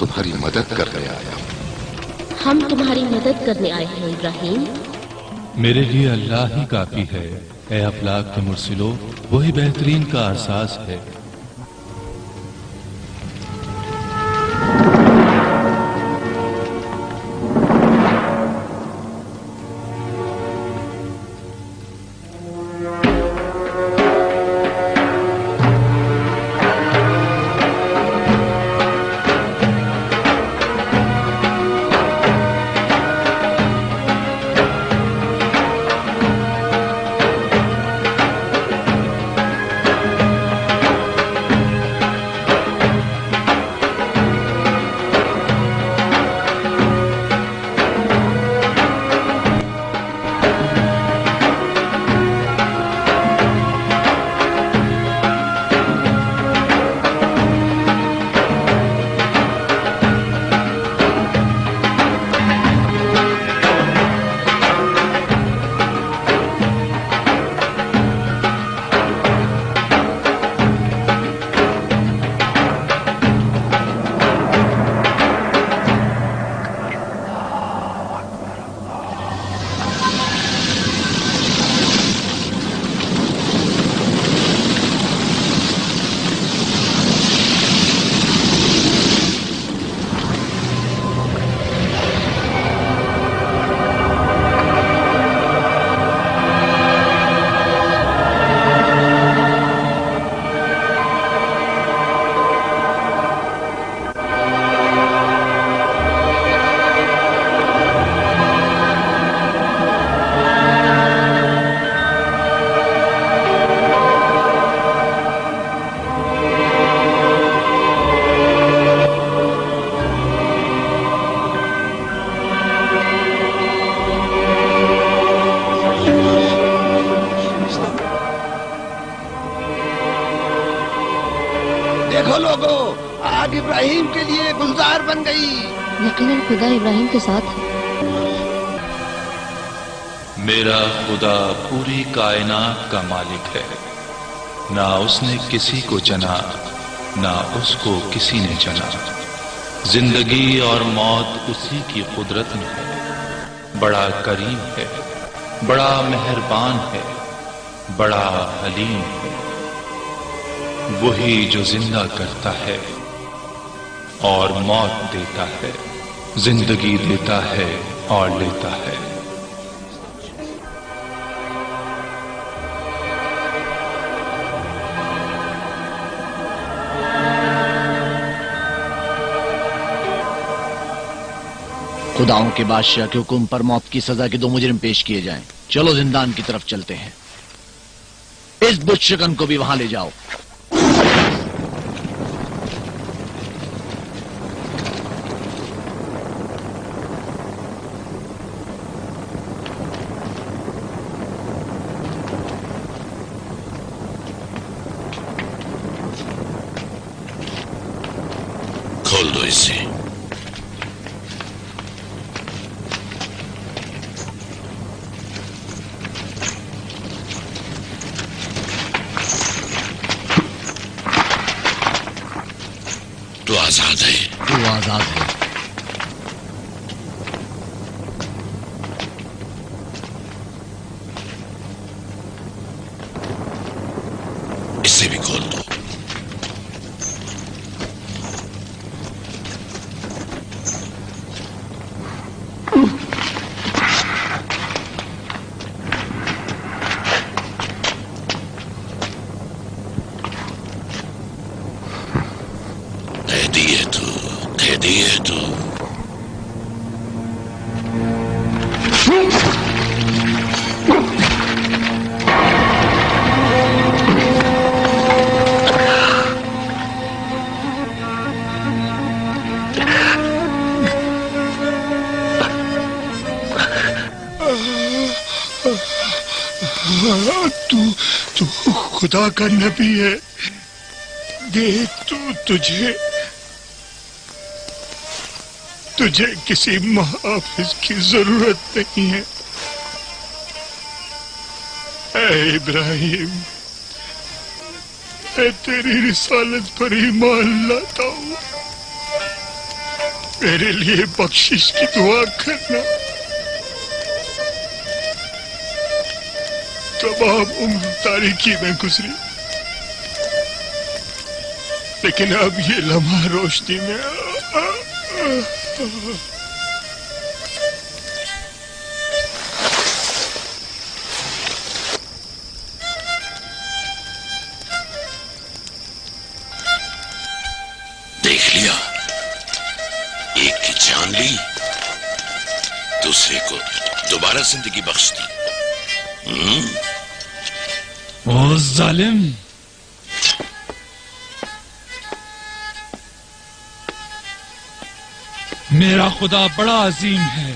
तुम्हारी मदद करने आया हूँ। हम तुम्हारी मदद करने आए हैं इब्राहिम। मेरे लिए अल्लाह ही काफी है। ए अफलाक के मुर्सिलो, वही बेहतरीन का एहसास है। देखो लोगों, आग इब्राहिम के लिए गुलजार बन गई। यकीनन खुदा इब्राहिम के साथ है। मेरा खुदा पूरी कायनात का मालिक है। ना उसने किसी को जना, ना उसको किसी ने जना। जिंदगी और मौत उसी की कुदरत में है। बड़ा करीम है, बड़ा मेहरबान है, बड़ा हलीम है। वही जो जिंदा करता है और मौत देता है, जिंदगी देता है और लेता है। خداؤں کے بادشاہ کے حکم پر موت کی سزا کے 2 مجرم پیش کیے جائیں. چلو زندان کی طرف چلتے ہیں. اس بت شکن کو بھی وہاں لے جاؤ. کھول دو اسے. تو آزاد ہے. تو آزاد ہے. اسے بھی کھول دو. قیدی ہے تو تو خدا کا نبی ہے. دیکھ تجھے کسی محافظ کی ضرورت نہیں ہے. اے ابراہیم، میں تیری رسالت پر ایمان لاتا ہوں. میرے لیے بخشش کی دعا کرنا. تمام عمر تاریکی میں گزری، لیکن اب یہ لمحہ روشنی میں دیکھ لیا. ایک کی جان لی، دوسرے کو دوبارہ زندگی بخش دی. او ظالم، میرا خدا بڑا عظیم ہے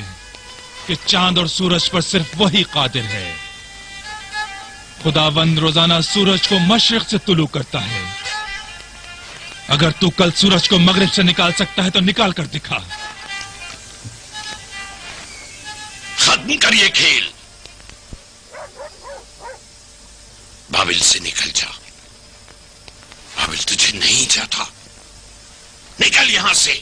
کہ چاند اور سورج پر صرف وہی قادر ہے. خداوند روزانہ سورج کو مشرق سے طلوع کرتا ہے. اگر تو کل سورج کو مغرب سے نکال سکتا ہے تو نکال کر دکھا. ختم کر یہ کھیل. بابل سے نکل جا. بابل تجھے نہیں چاہتا. نکل یہاں سے.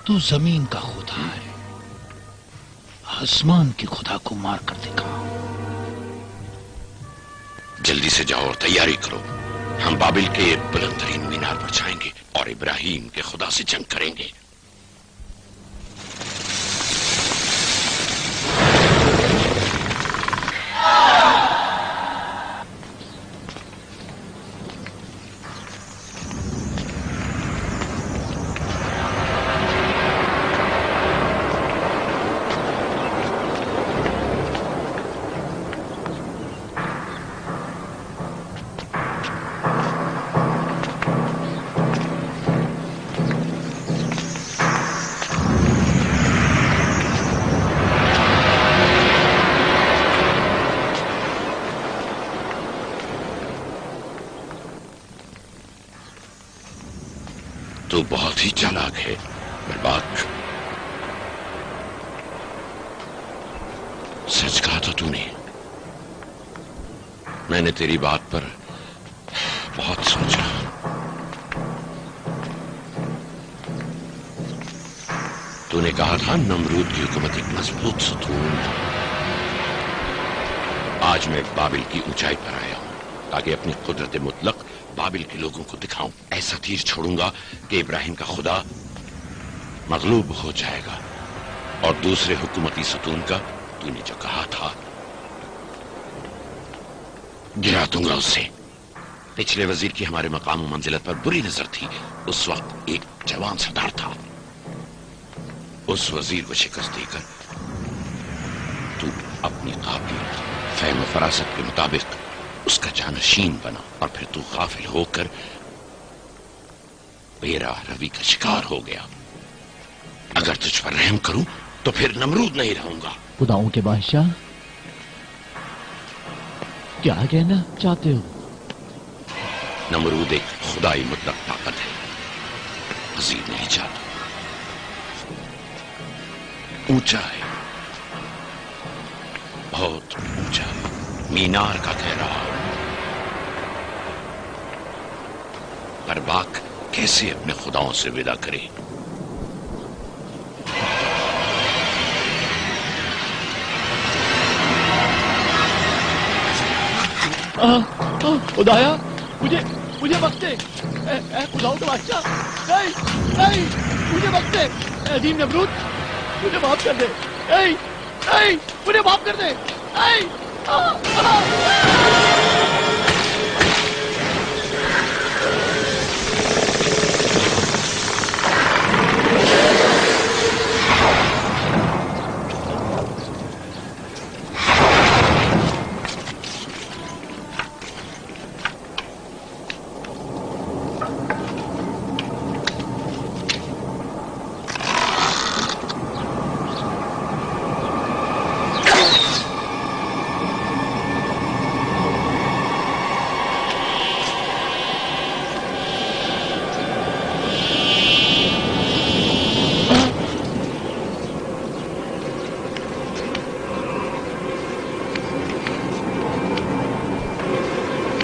تو زمین کا خدا ہے، آسمان کے خدا کو مار کر دکھا. جلدی سے جاؤ اور تیاری کرو. ہم بابل کے بلند ترین مینار پر جائیں گے اور ابراہیم کے خدا سے جنگ کریں گے. تو بہت ہی چالاک ہے برباد. سچ کہا تھا تو نے. میں نے تیری بات پر بہت سوچا. تو نے کہا تھا نمرود کی حکومت ایک مضبوط ستون. آج میں بابل کی اونچائی پر آیا ہوں تاکہ اپنی قدرت مطلق بابل کے لوگوں کو دکھاؤں. ایسا تیر چھوڑوں گا کہ ابراہیم کا خدا مغلوب ہو جائے گا اور دوسرے حکومتی ستون کا تو نے جو کہا تھا गिरा दूंगा उसे। पिछले वजीर की हमारे मकाम और मंजिलत पर बुरी नजर थी। उस वक्त एक जवान सरदार था। उस वजीर को शिकस्त देकर तू अपनी काबिल फहम और फरासत के मुताबिक उसका जानशीन बना और फिर तू गाफिल होकर बेराह रवि का शिकार हो गया। अगर तुझ पर रहम करूं तो फिर नमरूद नहीं रहूंगा। खुदाओं के बादशाह, क्या कहना चाहते हो? नमरूद एक खुदाई मुतलक ताकत है, मजीद नहीं चाहता। ऊंचा है, बहुत ऊंचा, मीनार का कह रहा। पर बाक कैसे अपने खुदाओं से विदा करे? खुदाया, मुझे बख्शे, खुदाओं के बादशाह, नहीं नहीं, मुझे बख्शे, अजीम नमरूद, मुझे माफ कर दे, नहीं नहीं, मुझे माफ कर दे, नहीं।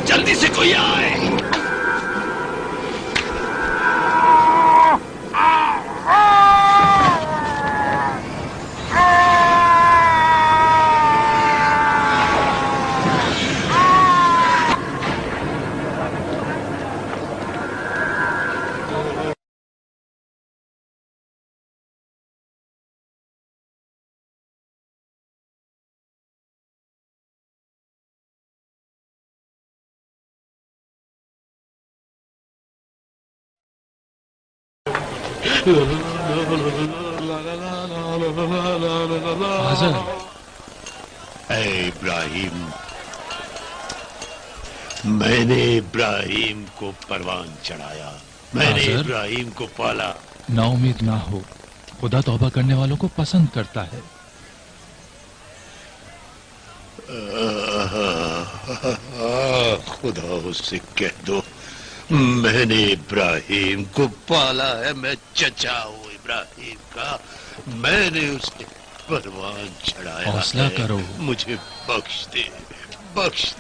जल्दी से कोई आए। इब्राहिम, मैंने इब्राहिम को परवान चढ़ाया, मैंने इब्राहिम को पाला। नाउमीद ना हो, खुदा तौबा करने वालों को पसंद करता है। खुदा उससे कह दो मैंने इब्राहिम को पाला है, मैं चचा हूँ इब्राहिम का, मैंने उसके परवान चढ़ाया। हौसला करो, मुझे बख्श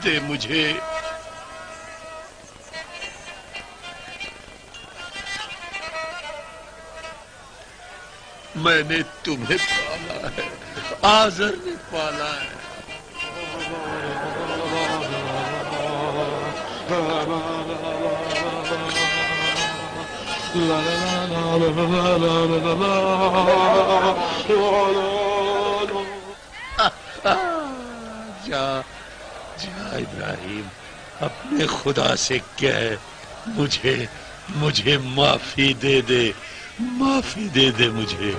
दे मुझे। मैंने तुम्हें पाला है, आज़र ने पाला है। जा इब्राहिम, अपने खुदा से कह मुझे माफी दे दे, माफी दे दे मुझे।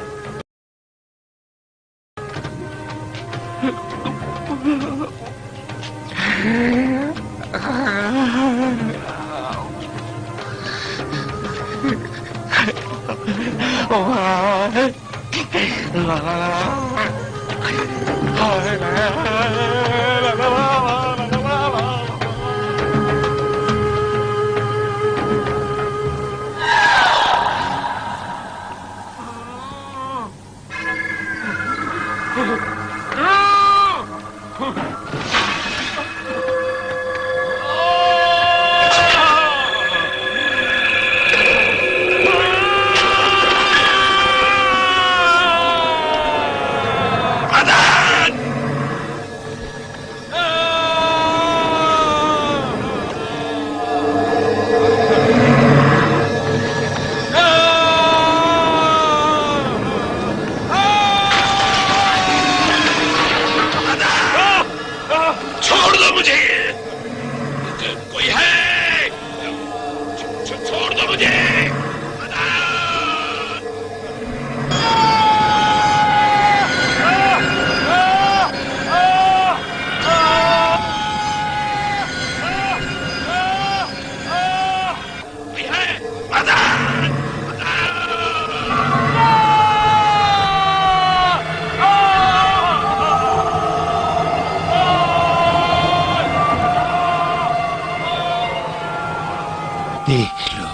देख लो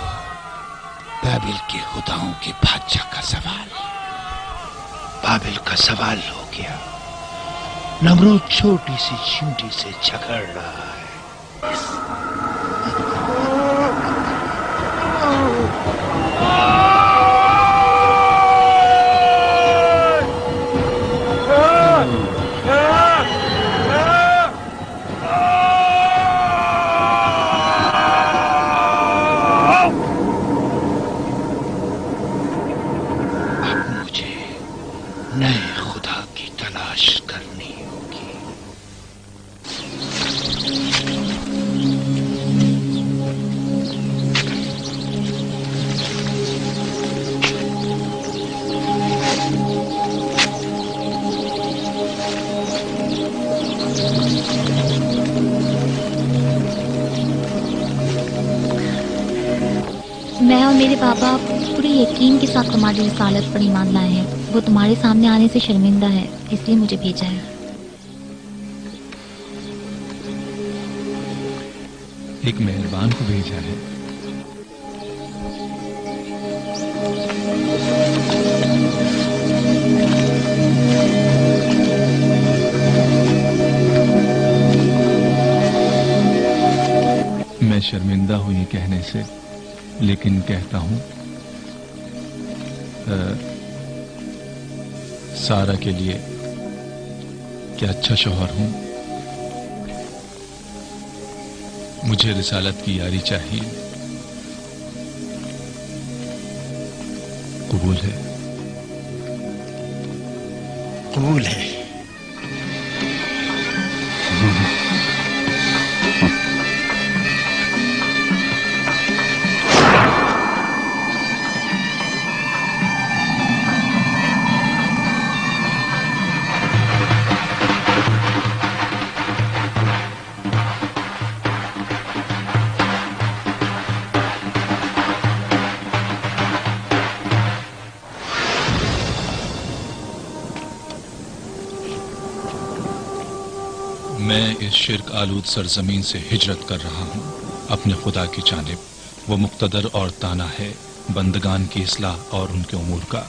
बाबिल के खुदाओं के बादशाह का सवाल। बाबिल का सवाल हो गया। नमरूद छोटी सी चींटी से झगड़ रहा है। नए खुदा की तलाश करनी होगी। मैं और मेरे बाबा पूरे यकीन के साथ तुम्हारी रिसालत पर ईमान लाए हैं। वो तुम्हारे सामने आने से शर्मिंदा है, इसलिए मुझे भेजा है। एक मेहरबान को भेजा है। मैं शर्मिंदा हूं ये कहने से, लेकिन कहता हूं सारा के लिए क्या अच्छा शौहर हूं। मुझे रिसालत की यारी चाहिए। कबूल है? कबूल है। मैं इस शिर्क आलूद सरजमीन से हिजरत कर रहा हूँ अपने खुदा की जानिब। वो मुक्तदर और ताना है बंदगान की इस्लाह और उनके उमूर का।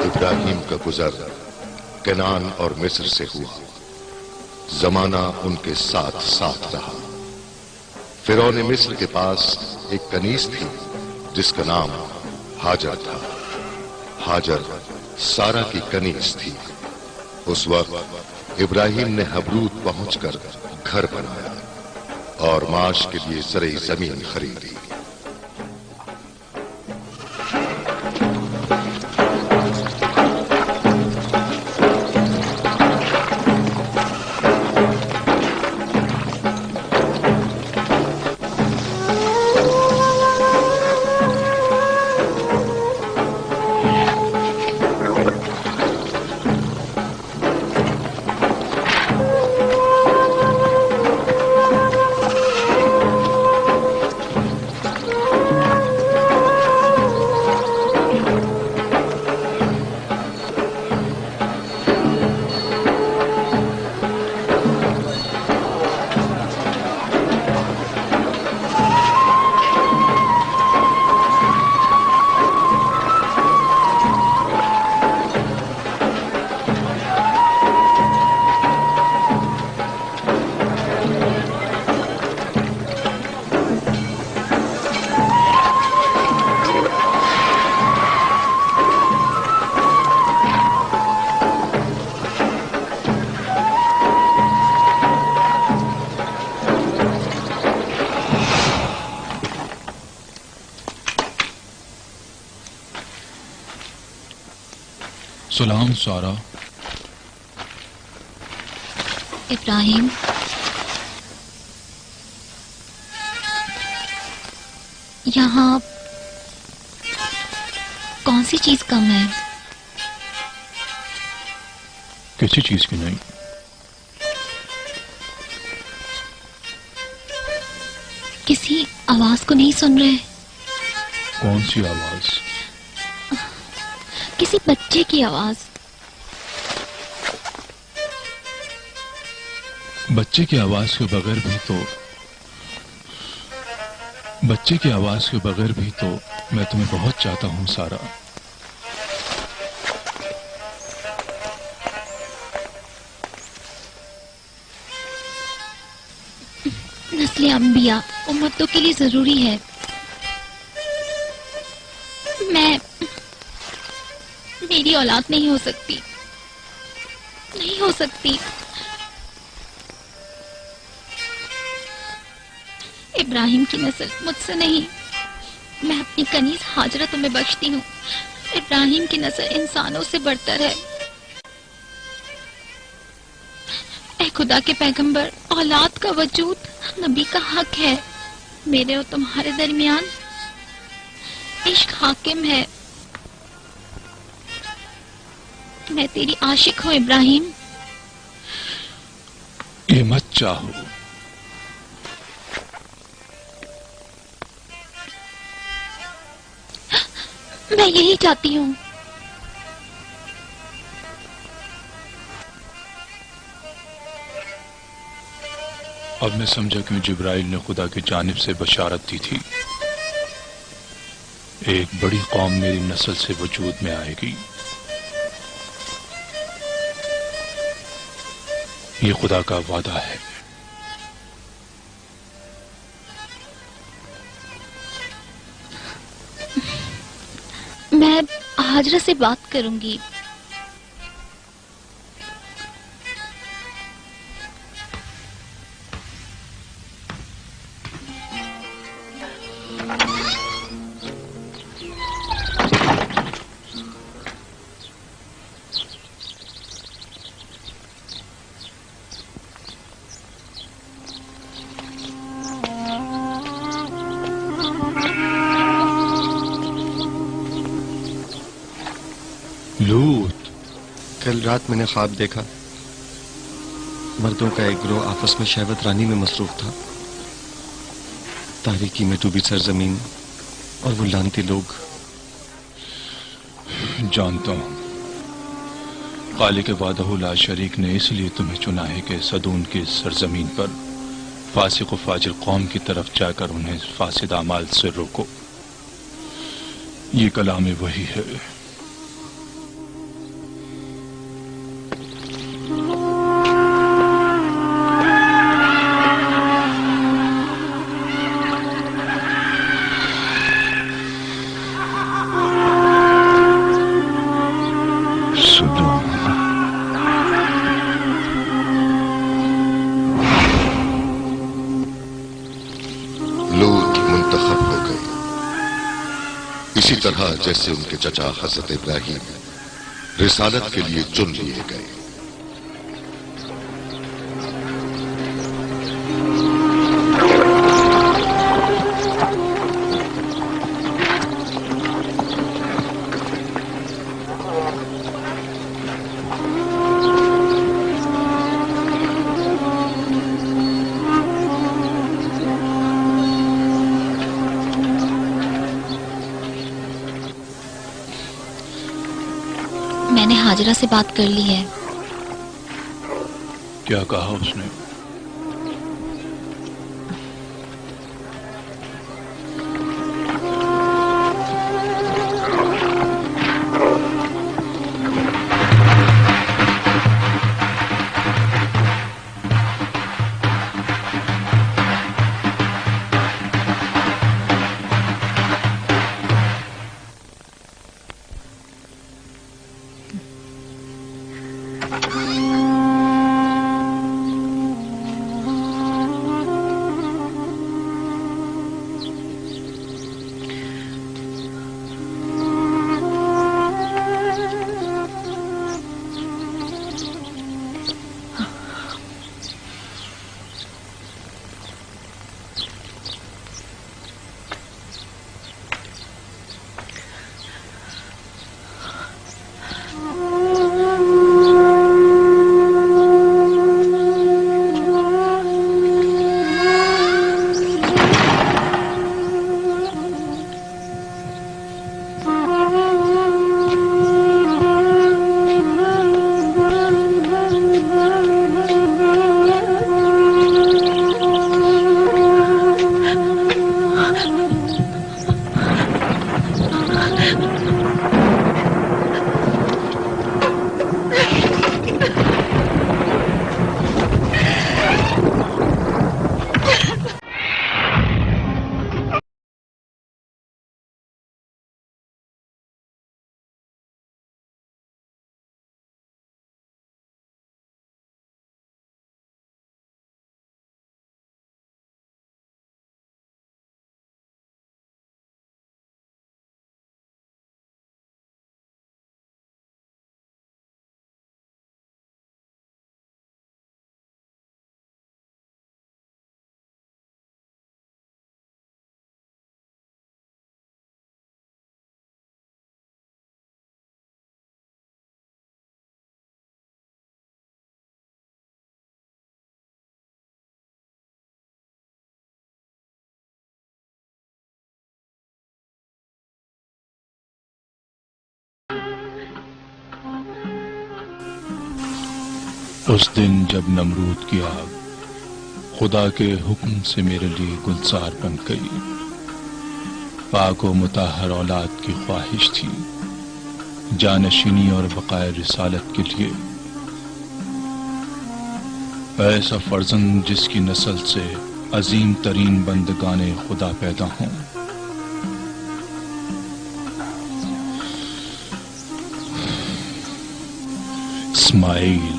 इब्राहिम का गुजर कनान और मिस्र से हुआ। जमाना उनके साथ साथ रहा। फिरौन मिस्र के पास एक कनीज थी जिसका नाम हाजर था। हाजर सारा की कनीज थी। उस वक्त इब्राहिम ने हबरूद पहुंचकर घर बनाया और माश के लिए जरे जमीन खरीदी। सलाम सारा। इब्राहिम, यहाँ कौन सी चीज कम है? किसी चीज की नहीं। किसी आवाज को नहीं सुन रहे? कौन सी आवाज? किसी बच्चे की आवाज। बच्चे की आवाज के बगैर भी तो मैं तुम्हें बहुत चाहता हूं सारा। नस्ल अंबिया उम्मतों के लिए जरूरी है। मेरी औलाद नहीं हो सकती, नहीं हो सकती। इब्राहिम की नस्ल मुझसे नहीं, मैं अपनी कनीज हाजरा तुम्हें बख्शती हूँ। इब्राहिम की नस्ल इंसानों से बढ़कर है। ऐ खुदा के पैगंबर, औलाद का वजूद नबी का हक है। मेरे और तुम्हारे दरमियान इश्क हाकिम है। मैं तेरी आशिक हूँ इब्राहिम। ये मत चाहो। मैं यही चाहती हूँ। अब मैं समझा क्यों जिब्राइल ने खुदा की जानिब से बशारत दी थी। एक बड़ी कौम मेरी नस्ल से वजूद में आएगी। ये खुदा का वादा है। मैं हाजरा से बात करूंगी। लूत, कल रात मैंने ख्वाब देखा। मर्दों का एक गिरोह आपस में शहवत रानी में मसरूफ था। तारीकी में डूबी सरजमीन और वो लानती लोग। जानता हूं खालिक वादहु ला शरीक ने इसलिए तुम्हें चुना है कि सदून की सरजमीन पर फासिक व फाजिर कौम की तरफ जाकर उन्हें फासिद अमाल से रोको। ये कलाम वही है। इसी तरह जैसे उनके चचा हजरत इब्राहिम रिसालत के लिए चुन लिए गए। मैंने हाजरा से बात कर ली है। क्या कहा उसने? उस दिन जब नमरूद की आग खुदा के हुक्म से मेरे लिए गुलजार बन गई, पाक व मुताहर औलाद की ख्वाहिश थी, जानशीनी और बकाए रिसालत के लिए ऐसा फर्जंद जिसकी नस्ल से अजीम तरीन बंदगाने खुदा पैदा हों। इस्माइल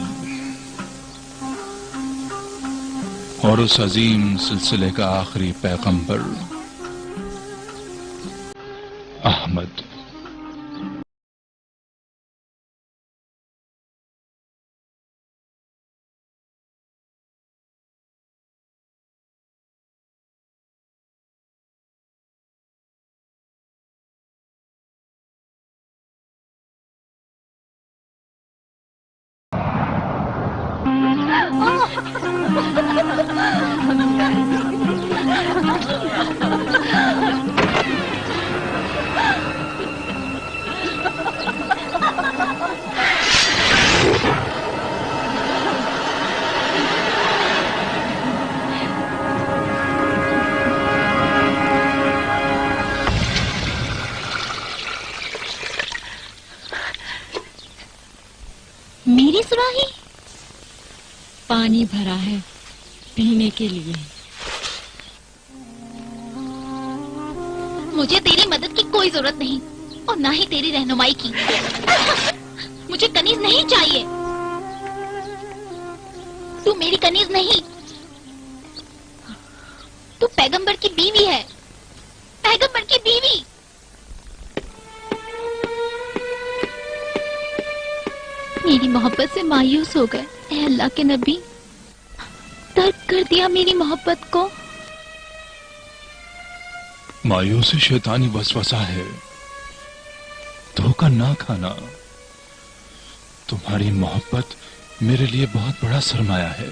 और उस अजीम सिलसिले का आखिरी पैगंबर अहमद। मेरी सुराही पानी भरा है पीने के लिए। मुझे तेरी मदद की कोई जरूरत नहीं और ना ही तेरी रहनुमाई की। मुझे कनीज नहीं चाहिए। तू मेरी कनीज नहीं, तू पैगंबर की बीवी है, पैगंबर की बीवी। मेरी मोहब्बत से मायूस हो गए ऐ अल्लाह के नबी, तर्क कर दिया मेरी मोहब्बत को। मायूसी शैतानी वसवसा है, धोखा ना खाना। तुम्हारी मोहब्बत मेरे लिए बहुत बड़ा सरमाया है,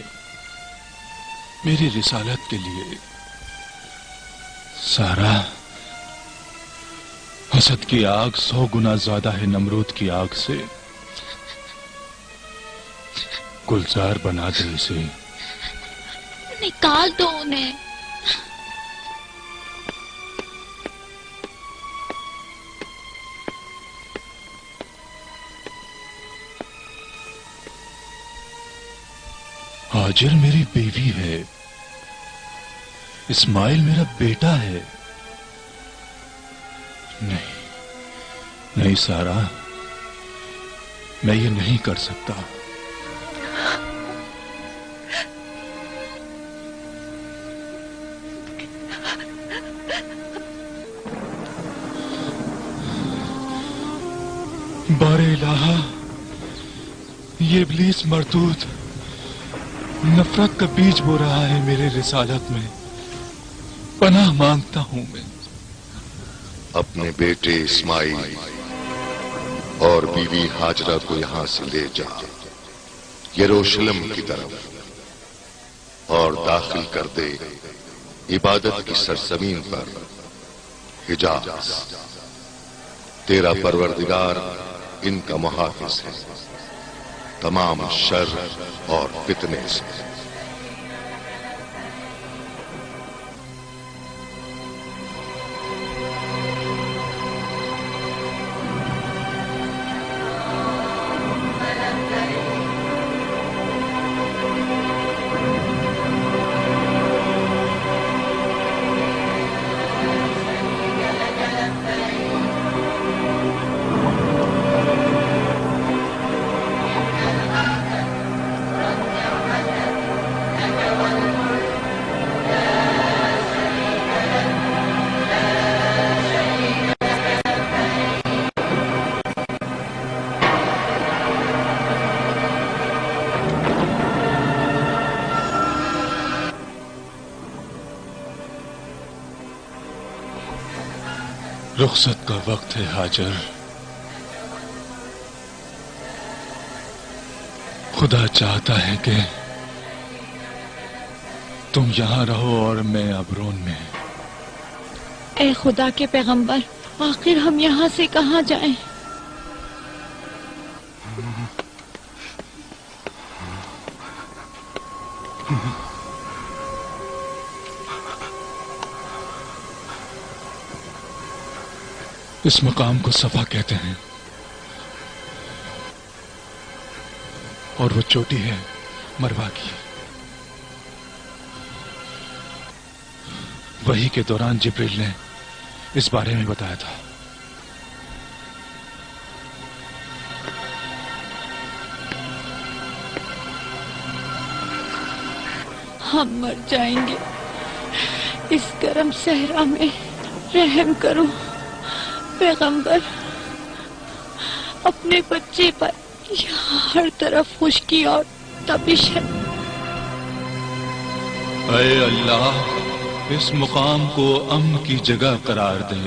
मेरी रिसालत के लिए। सारा, हसद की आग 100 गुना ज्यादा है नमरूद की आग से। गुलजार बना दे इसे। निकाल दो उन्हें। हाजिर मेरी बीवी है, इस्माइल मेरा बेटा है। नहीं नहीं सारा, मैं ये नहीं कर सकता। बारे इलाहा, ये इब्लीस मरदूद नफरत का बीज बो रहा है मेरे रिसालत में। पनाह मांगता हूं मैं। अपने बेटे इस्माइल और बीवी हाजरा को यहां से ले जा, यरूशलेम की तरफ, और दाखिल कर दे इबादत की सरजमीन पर हिजाज। तेरा परवरदिगार इनका मुहाफिज है तमाम शर और फितने से। रुखसत का वक्त है हाजर। खुदा चाहता है कि तुम यहां रहो और मैं अबरोन में। ए खुदा के पैगंबर, आखिर हम यहाँ से कहाँ जाएं? इस मकाम को सफा कहते हैं और वो चोटी है मरवा की। वही के दौरान जिब्रील ने इस बारे में बताया था। हम मर जाएंगे इस गर्म सहरा में, रहम करो पैगंबर। अपने बच्चे पर यहाँ हर तरफ खुश्की और तपिश है। ऐ अल्लाह, इस मुकाम को अमन की जगह करार दे।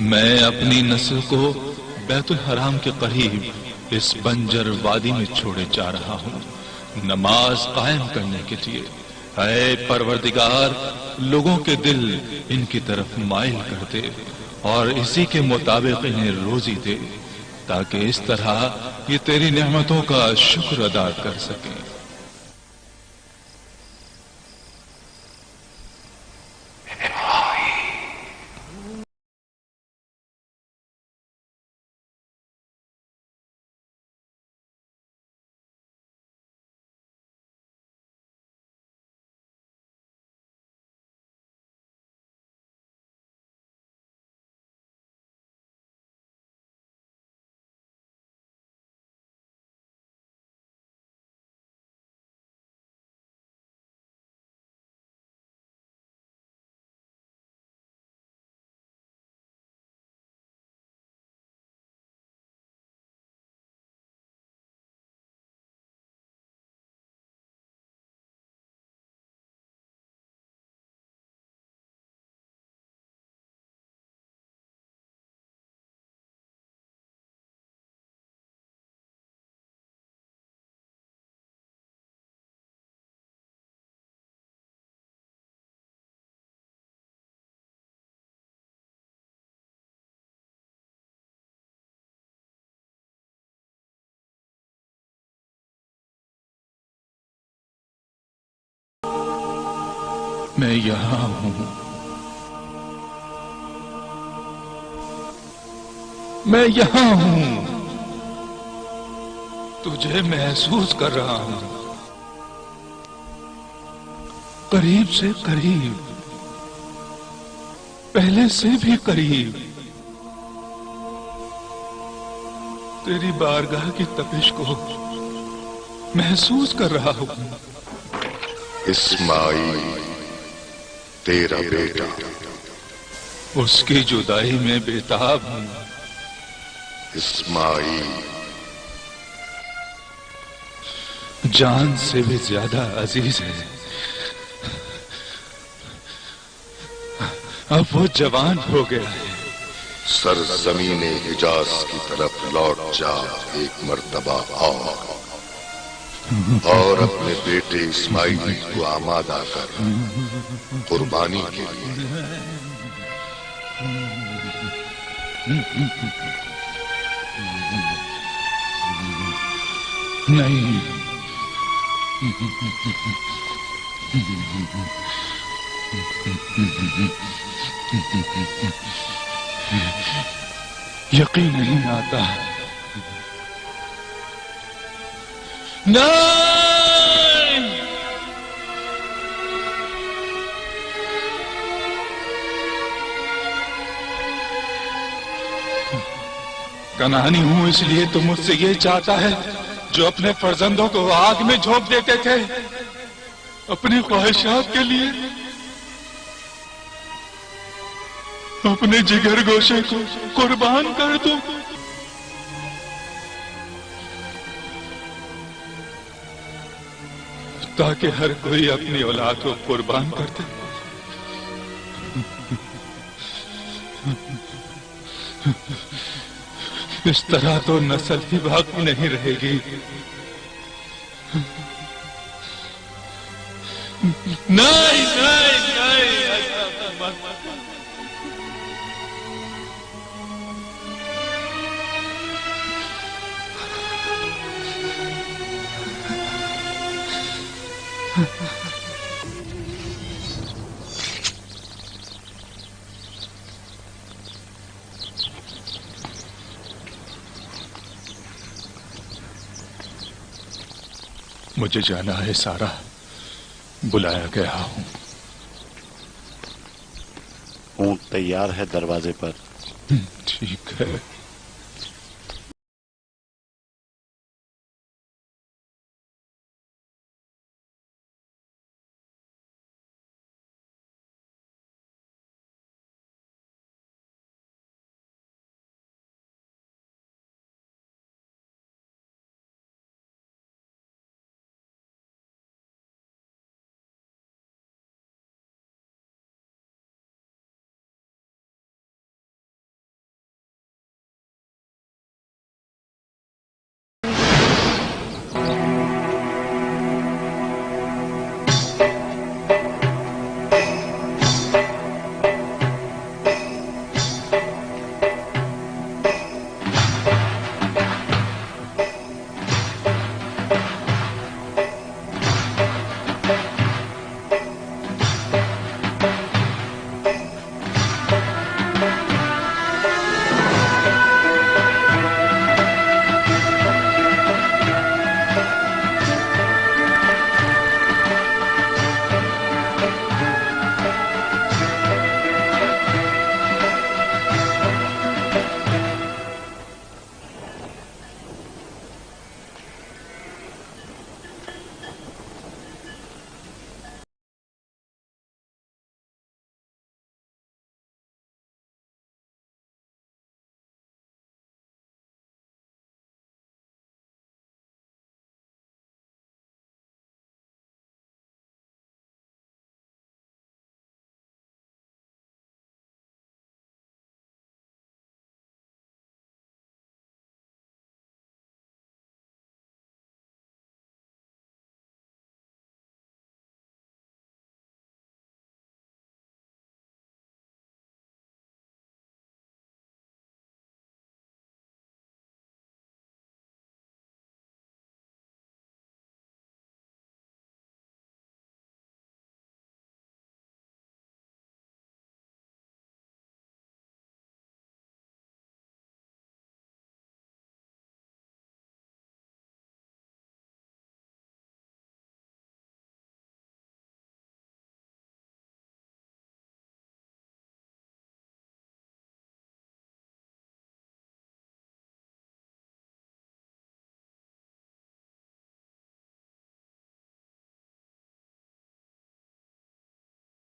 मैं अपनी नस्ल को बैतुल हराम के करीब इस बंजर वादी में छोड़े जा रहा हूँ, नमाज कायम करने के लिए। ऐ परवरदिगार, लोगों के दिल इनकी तरफ माइल कर दे और इसी के मुताबिक इन्हें रोजी दे, ताकि इस तरह ये तेरी नेमतों का शुक्र अदा कर सकें। मैं यहां हूं, मैं यहां हूं, तुझे महसूस कर रहा हूं, करीब से करीब, पहले से भी करीब। तेरी बारगाह की तपिश को महसूस कर रहा हूं। इस्माइल तेरा बेटा, उसकी जुदाई में बेताब हूं। इस्माइल जान से भी ज्यादा अजीज है। अब वो जवान हो गया है। सरजमीने हिजाज की तरफ लौट जा एक मर्तबा और अपने बेटे इस्माइल को आमादा कर कुर्बानी के लिए। नहीं, यकीन नहीं आता। नहीं, कनानी हूं इसलिए तो मुझसे ये चाहता है जो अपने फर्जंदों को आग में झोंक देते थे अपनी ख्वाहिशात के लिए। अपने जिगर गोशे को कुर्बान कर दो। ताकि हर कोई अपनी औलाद को कुर्बान कर दे। इस तरह तो नस्ल ही बाकी नहीं रहेगी। नहीं नहीं नहीं, ऐसा मत। मुझे जाना है सारा, बुलाया गया हूँ। ऊंट तैयार है दरवाजे पर। ठीक है।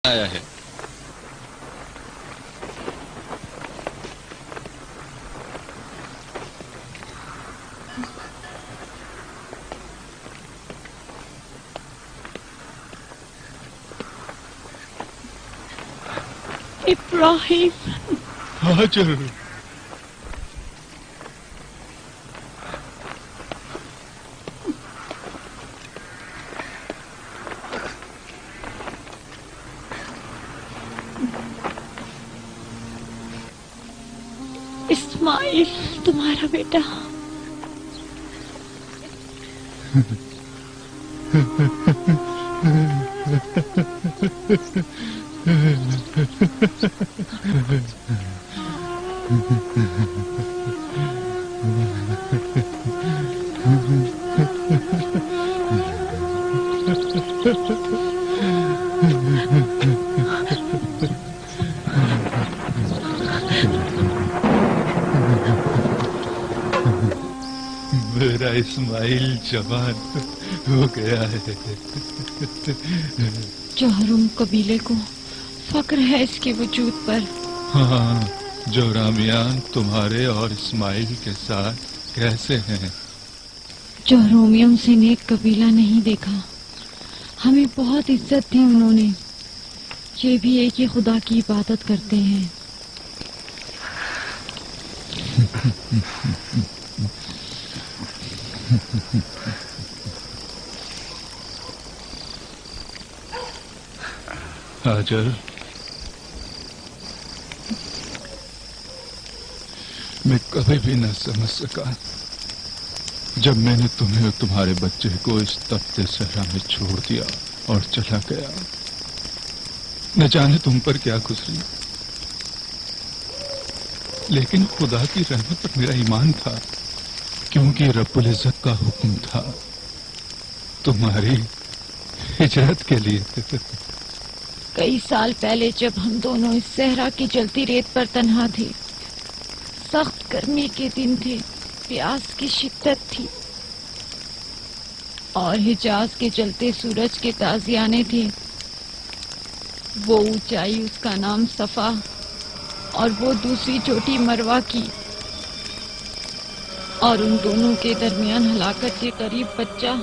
आया है। इब्राहिम। हाजर। इस्माइल तुम्हारा बेटा। मेरा इस्माइल जवान हो गया है। जोहरुम कबीले को फक्र है इसके वजूद पर। हाँ, जोरामियान तुम्हारे और इस्माइल के साथ कैसे हैं? जोहरोमियम से नेक कबीला नहीं देखा, हमें बहुत इज्जत दी उन्होंने। ये भी एक ही खुदा की इबादत करते हैं। हाजर, मैं कभी भी न समझ सका जब मैंने तुम्हें और तुम्हारे बच्चे को इस तपते सहरा में छोड़ दिया और चला गया। न जाने तुम पर क्या गुजरी, लेकिन खुदा की रहमत पर मेरा ईमान था, क्योंकि रब्बुल इज्जत का हुक्म था। तुम्हारी हिजरत के लिए। कई साल पहले जब हम दोनों इस सहरा की जलती रेत पर तन्हा थे, सख्त गर्मी के दिन थे, प्यास की शिद्दत थी और हिजाज के जलते सूरज के ताजियाने थे। वो ऊंचाई उसका नाम सफा और वो दूसरी चोटी मरवा की, और उन दोनों के दरमियान हलाकत के करीब बच्चा।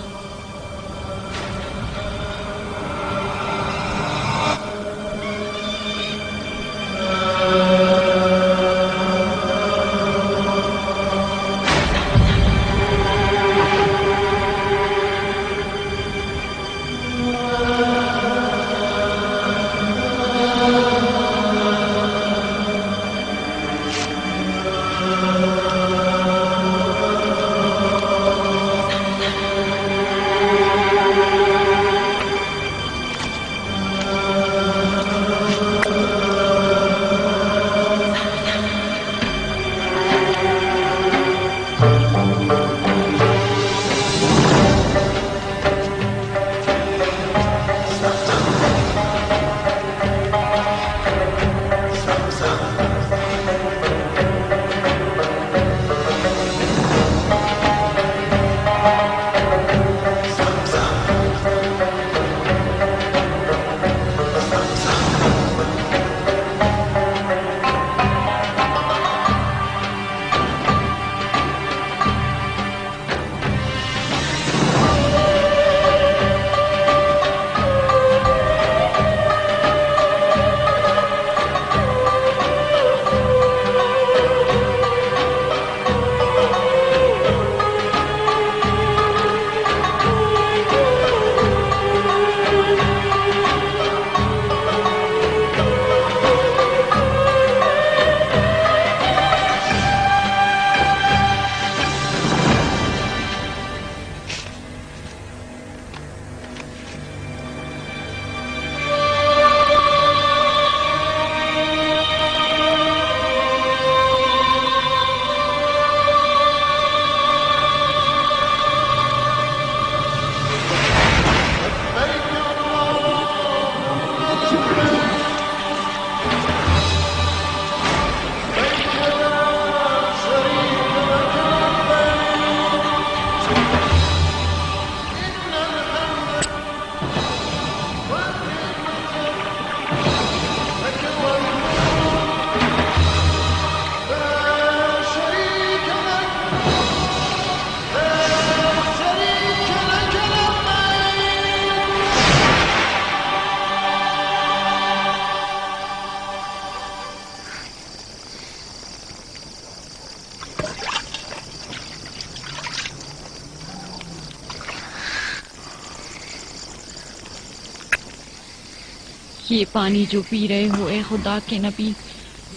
ये पानी जो पी रहे हो ए खुदा के नबी,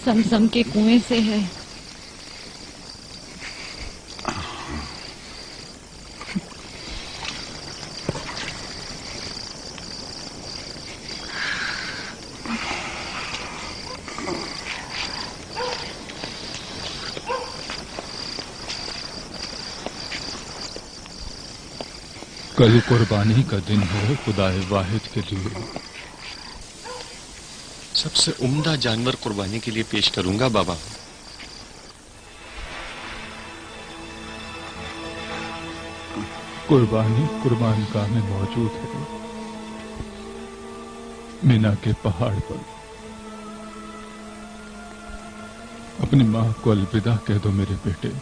समसम के कुएं से है। कल कुर्बानी का दिन है खुदाए वाहिद के लिए। सबसे उम्दा जानवर कुर्बानी के लिए पेश करूंगा बाबा। कुर्बानी कुर्बानगाह में मौजूद है, मीना के पहाड़ पर। अपनी मां को अलविदा कह दो मेरे बेटे।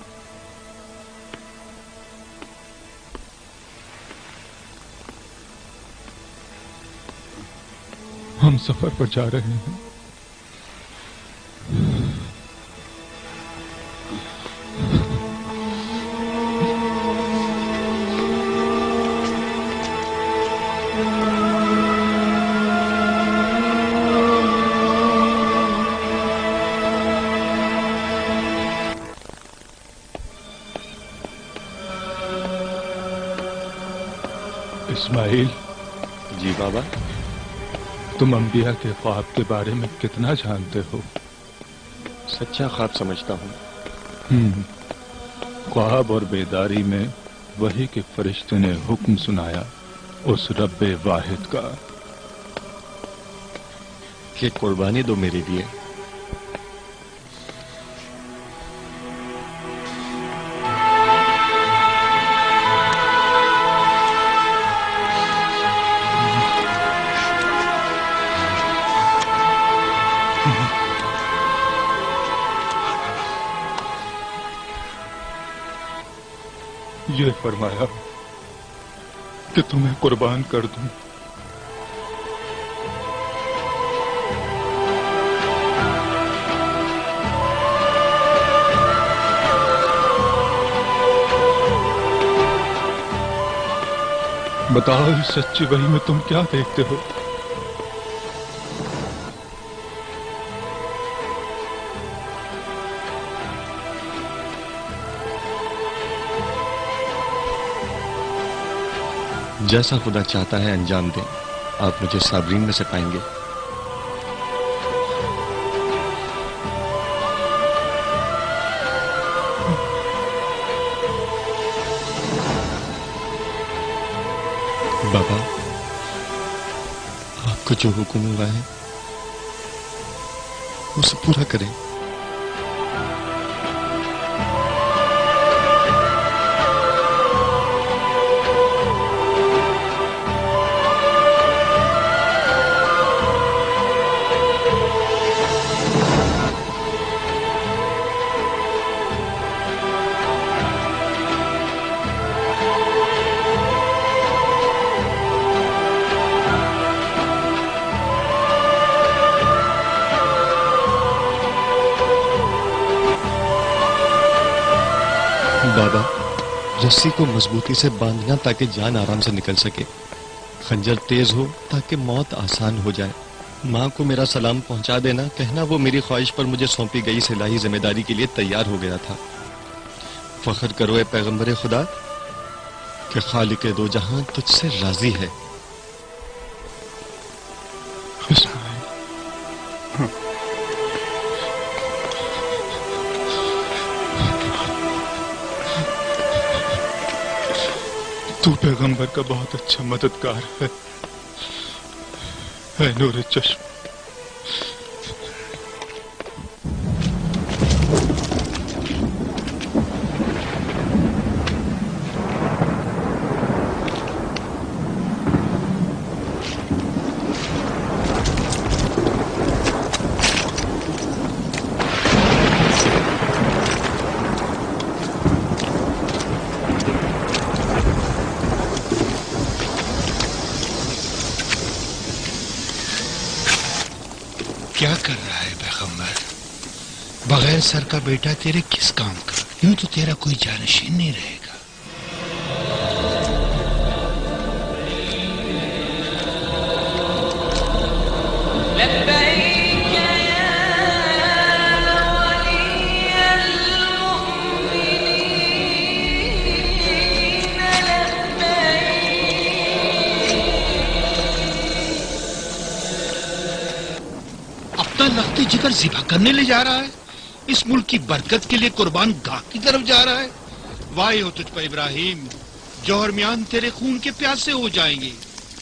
हम सफर पर जा रहे हैं। इस्माइल। जी बाबा। तुम अंबिया के ख्वाब के बारे में कितना जानते हो? सच्चा ख्वाब समझता हूँ। ख्वाब और बेदारी में वही के फरिश्ते ने हुक्म सुनाया उस रब्बे वाहिद का। कि कुर्बानी दो मेरे लिए। ये फरमाया कि तुम्हें कुर्बान कर दूं। बताओ इस सच्ची वही में तुम क्या देखते हो? जैसा खुदा चाहता है अंजाम दें। आप मुझे साबरीन में से पाएंगे। बाबा, आपको जो हुक्म हुआ है उसे पूरा करें। बाबा, रस्सी को मजबूती से बांधना ताकि जान आराम से निकल सके। खंजर तेज हो ताकि मौत आसान हो जाए। माँ को मेरा सलाम पहुंचा देना, कहना वो मेरी ख्वाहिश पर मुझे सौंपी गई इस इलाही जिम्मेदारी के लिए तैयार हो गया था। फख्र करो ए पैगंबर खुदा कि खालिक दो जहां तुझसे राजी है। तू पैगंबर का बहुत अच्छा मददगार है नूर चश्म। क्या कर रहा है पैगंबर? बगैर सर का बेटा तेरे किस काम का? यूं तो तेरा कोई जानशीन नहीं रहेगा। लखते जिगर ज़िबा करने ले जा रहा है। इस मुल्क की बरकत के लिए कुर्बान गाह की तरफ जा रहा है। वाही हो तुझ पर इब्राहिम, जौहर मियान तेरे खून के प्यासे हो जाएंगे।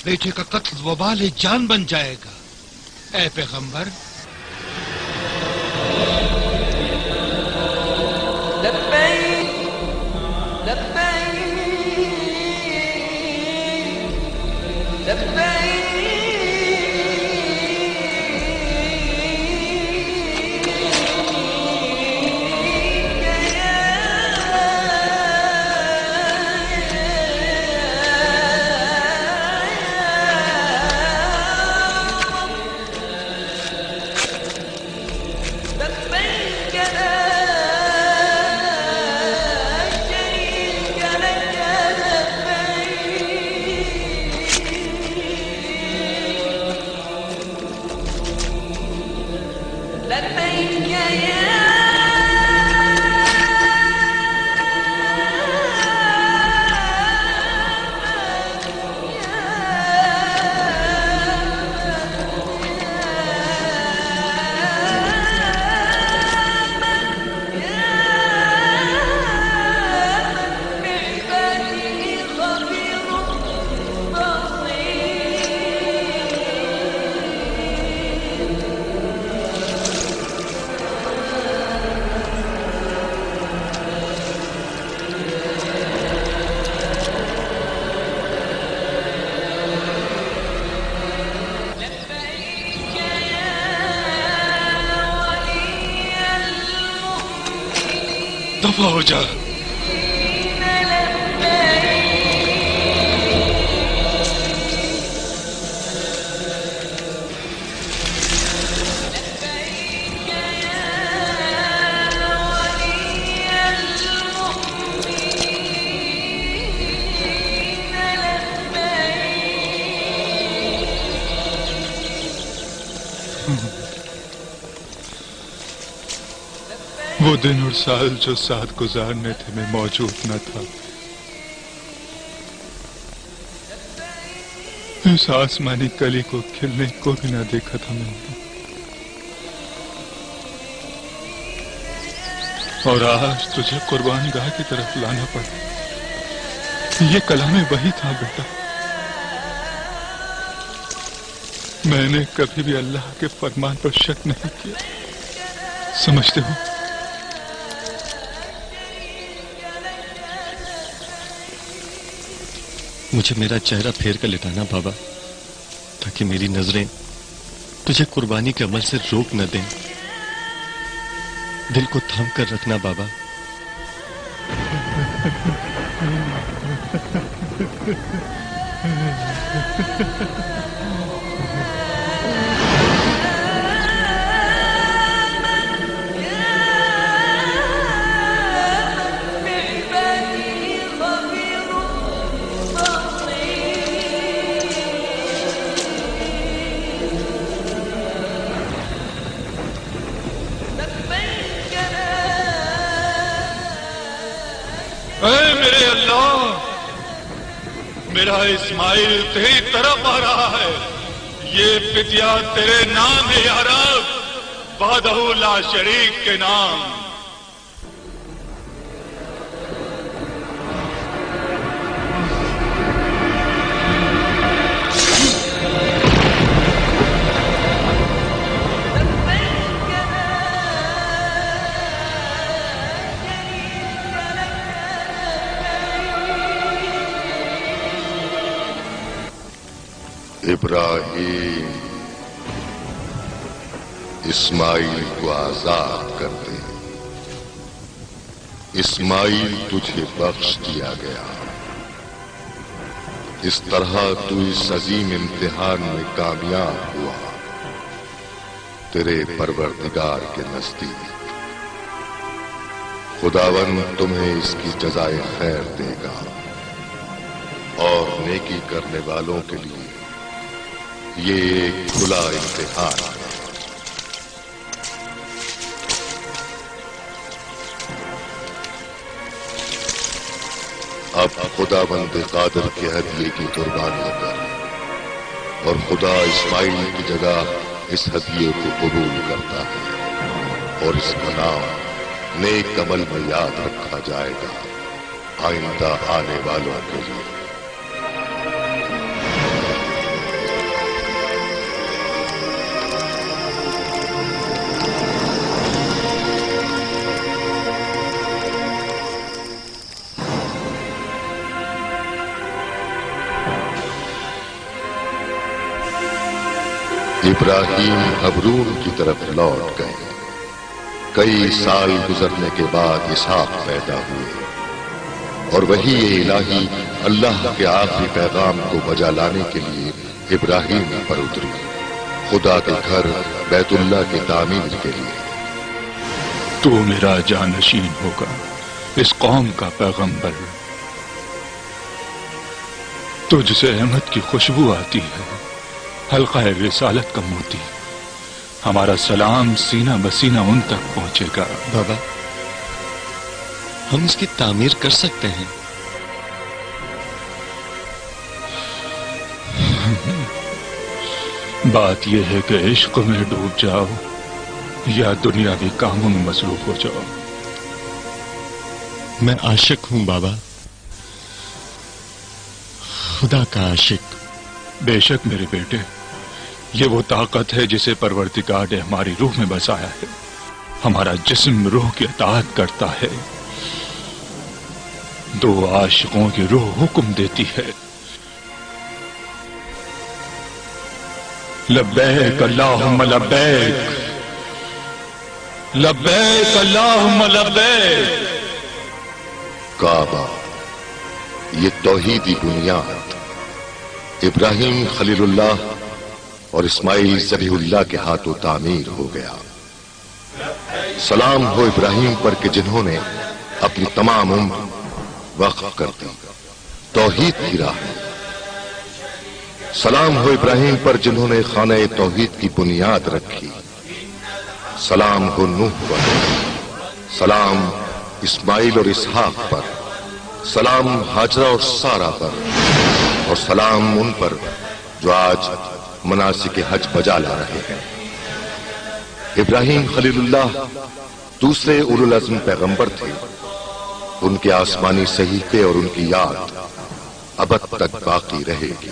बेटे का कत्ल वबाल जान बन जाएगा। ऐ पैगंबर, दफा हो जा। वो दिन और साल जो साथ गुजारने थे मैं मौजूद न था। इस आसमानी कली को खिलने को भी न देखा था मैंने। और आज तुझे कुर्बान गाह की तरफ लाना पड़ा। ये कलाम वही था बेटा। मैंने कभी भी अल्लाह के फरमान पर शक नहीं किया, समझते हो? मुझे मेरा चेहरा फेर कर लिटाना बाबा, ताकि मेरी नजरें तुझे कुर्बानी के अमल से रोक न दें। दिल को थाम कर रखना बाबा। ऐ मेरे अल्लाह, मेरा इस्माइल तेरी तरफ आ रहा है। ये पितिया तेरे नाम है या रब, वहदहू ला शरीक के नाम। इब्राहिम, इस्माइल को आजाद कर दे। इस्माइल तुझे बख्श दिया गया। इस तरह तू इस अजीम इम्तिहान में कामयाब हुआ तेरे परवरदिगार के नजदीक। खुदावन तुम्हें इसकी जज़ाए खैर देगा और नेकी करने वालों के लिए ये एक खुला इम्तिहान है। अब खुदाबंद कादिर के हदिये की कुर्बानी कर और खुदा इस्माइल की जगह इस हदिये को कबूल करता है और इसका नाम नेक अमल में याद रखा जाएगा आइंदा आने वालों के लिए। इब्राहिम हबरून की तरफ लौट गए। कई साल गुजरने के बाद इसहाक पैदा हुए और वही इलाही अल्लाह के आखिरी पैगाम को बजा लाने के लिए इब्राहिम पर उतरी, खुदा के घर बैतुल्लाह की तामीर के लिए। तू मेरा जानशीन होगा, इस कौम का पैगंबर। तुझसे अहमद की खुशबू आती है, हल्का रिसालत का मोती। हमारा सलाम सीना बसीना उन तक पहुंचेगा। बाबा, हम इसकी तामीर कर सकते हैं। बात यह है कि इश्क में डूब जाओ या दुनियावी कामों में मसरूफ हो जाओ। मैं आशिक हूं बाबा, खुदा का आशिक। बेशक मेरे बेटे, ये वो ताकत है जिसे परवरदिगार ने हमारी रूह में बसाया है। हमारा जिस्म रूह की अताअत करता है। दो आशिकों की रूह हुक्म देती है। लब्बैक अल्लाहुम्मा लब्बैक, लब्बैक अल्लाहुम्मा लब्बैक। काबा, ये तौहीदी बुनियाद इब्राहिम खलीलुल्लाह और इस्माइल ज़बीहुल्लाह के हाथों तामीर हो गया। सलाम हो इब्राहिम पर कि जिन्होंने अपनी तमाम उम्र वक्फ कर दी तौहीद की राह में। सलाम हो इब्राहिम पर जिन्होंने खाने तौहीद की बुनियाद रखी। सलाम हो नूह पर, सलाम इस्माइल और इसहाक पर, सलाम हाजरा और सारा पर, और सलाम उन पर जो आज मनासिक हज बजा ला रहे हैं। इब्राहिम खलीलुल्लाह दूसरे उलुल अज़्म पैगंबर थे। उनके आसमानी सहीफे और उनकी याद अबद तक बाकी रहेगी।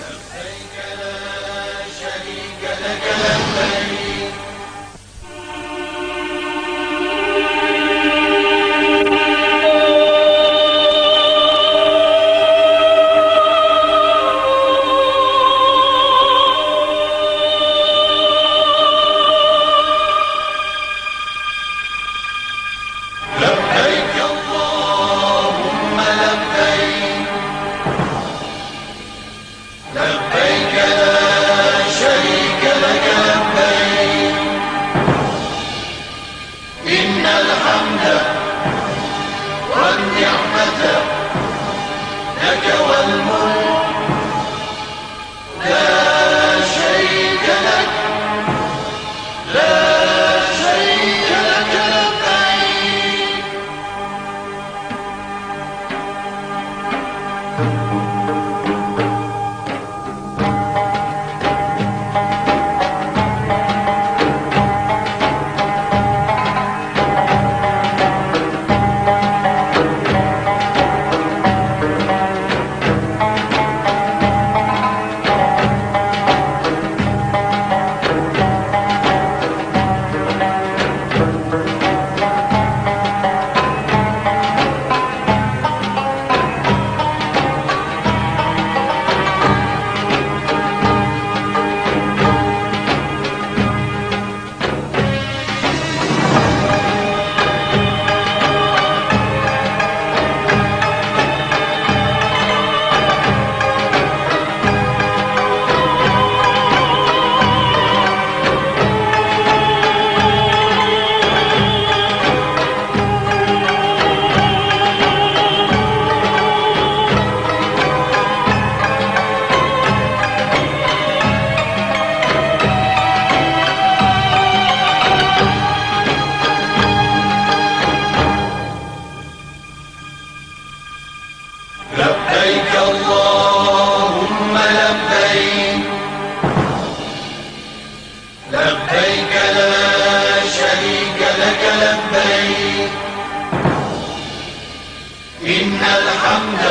إن الحمد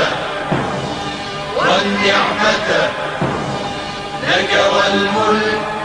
والنعمة لك والملك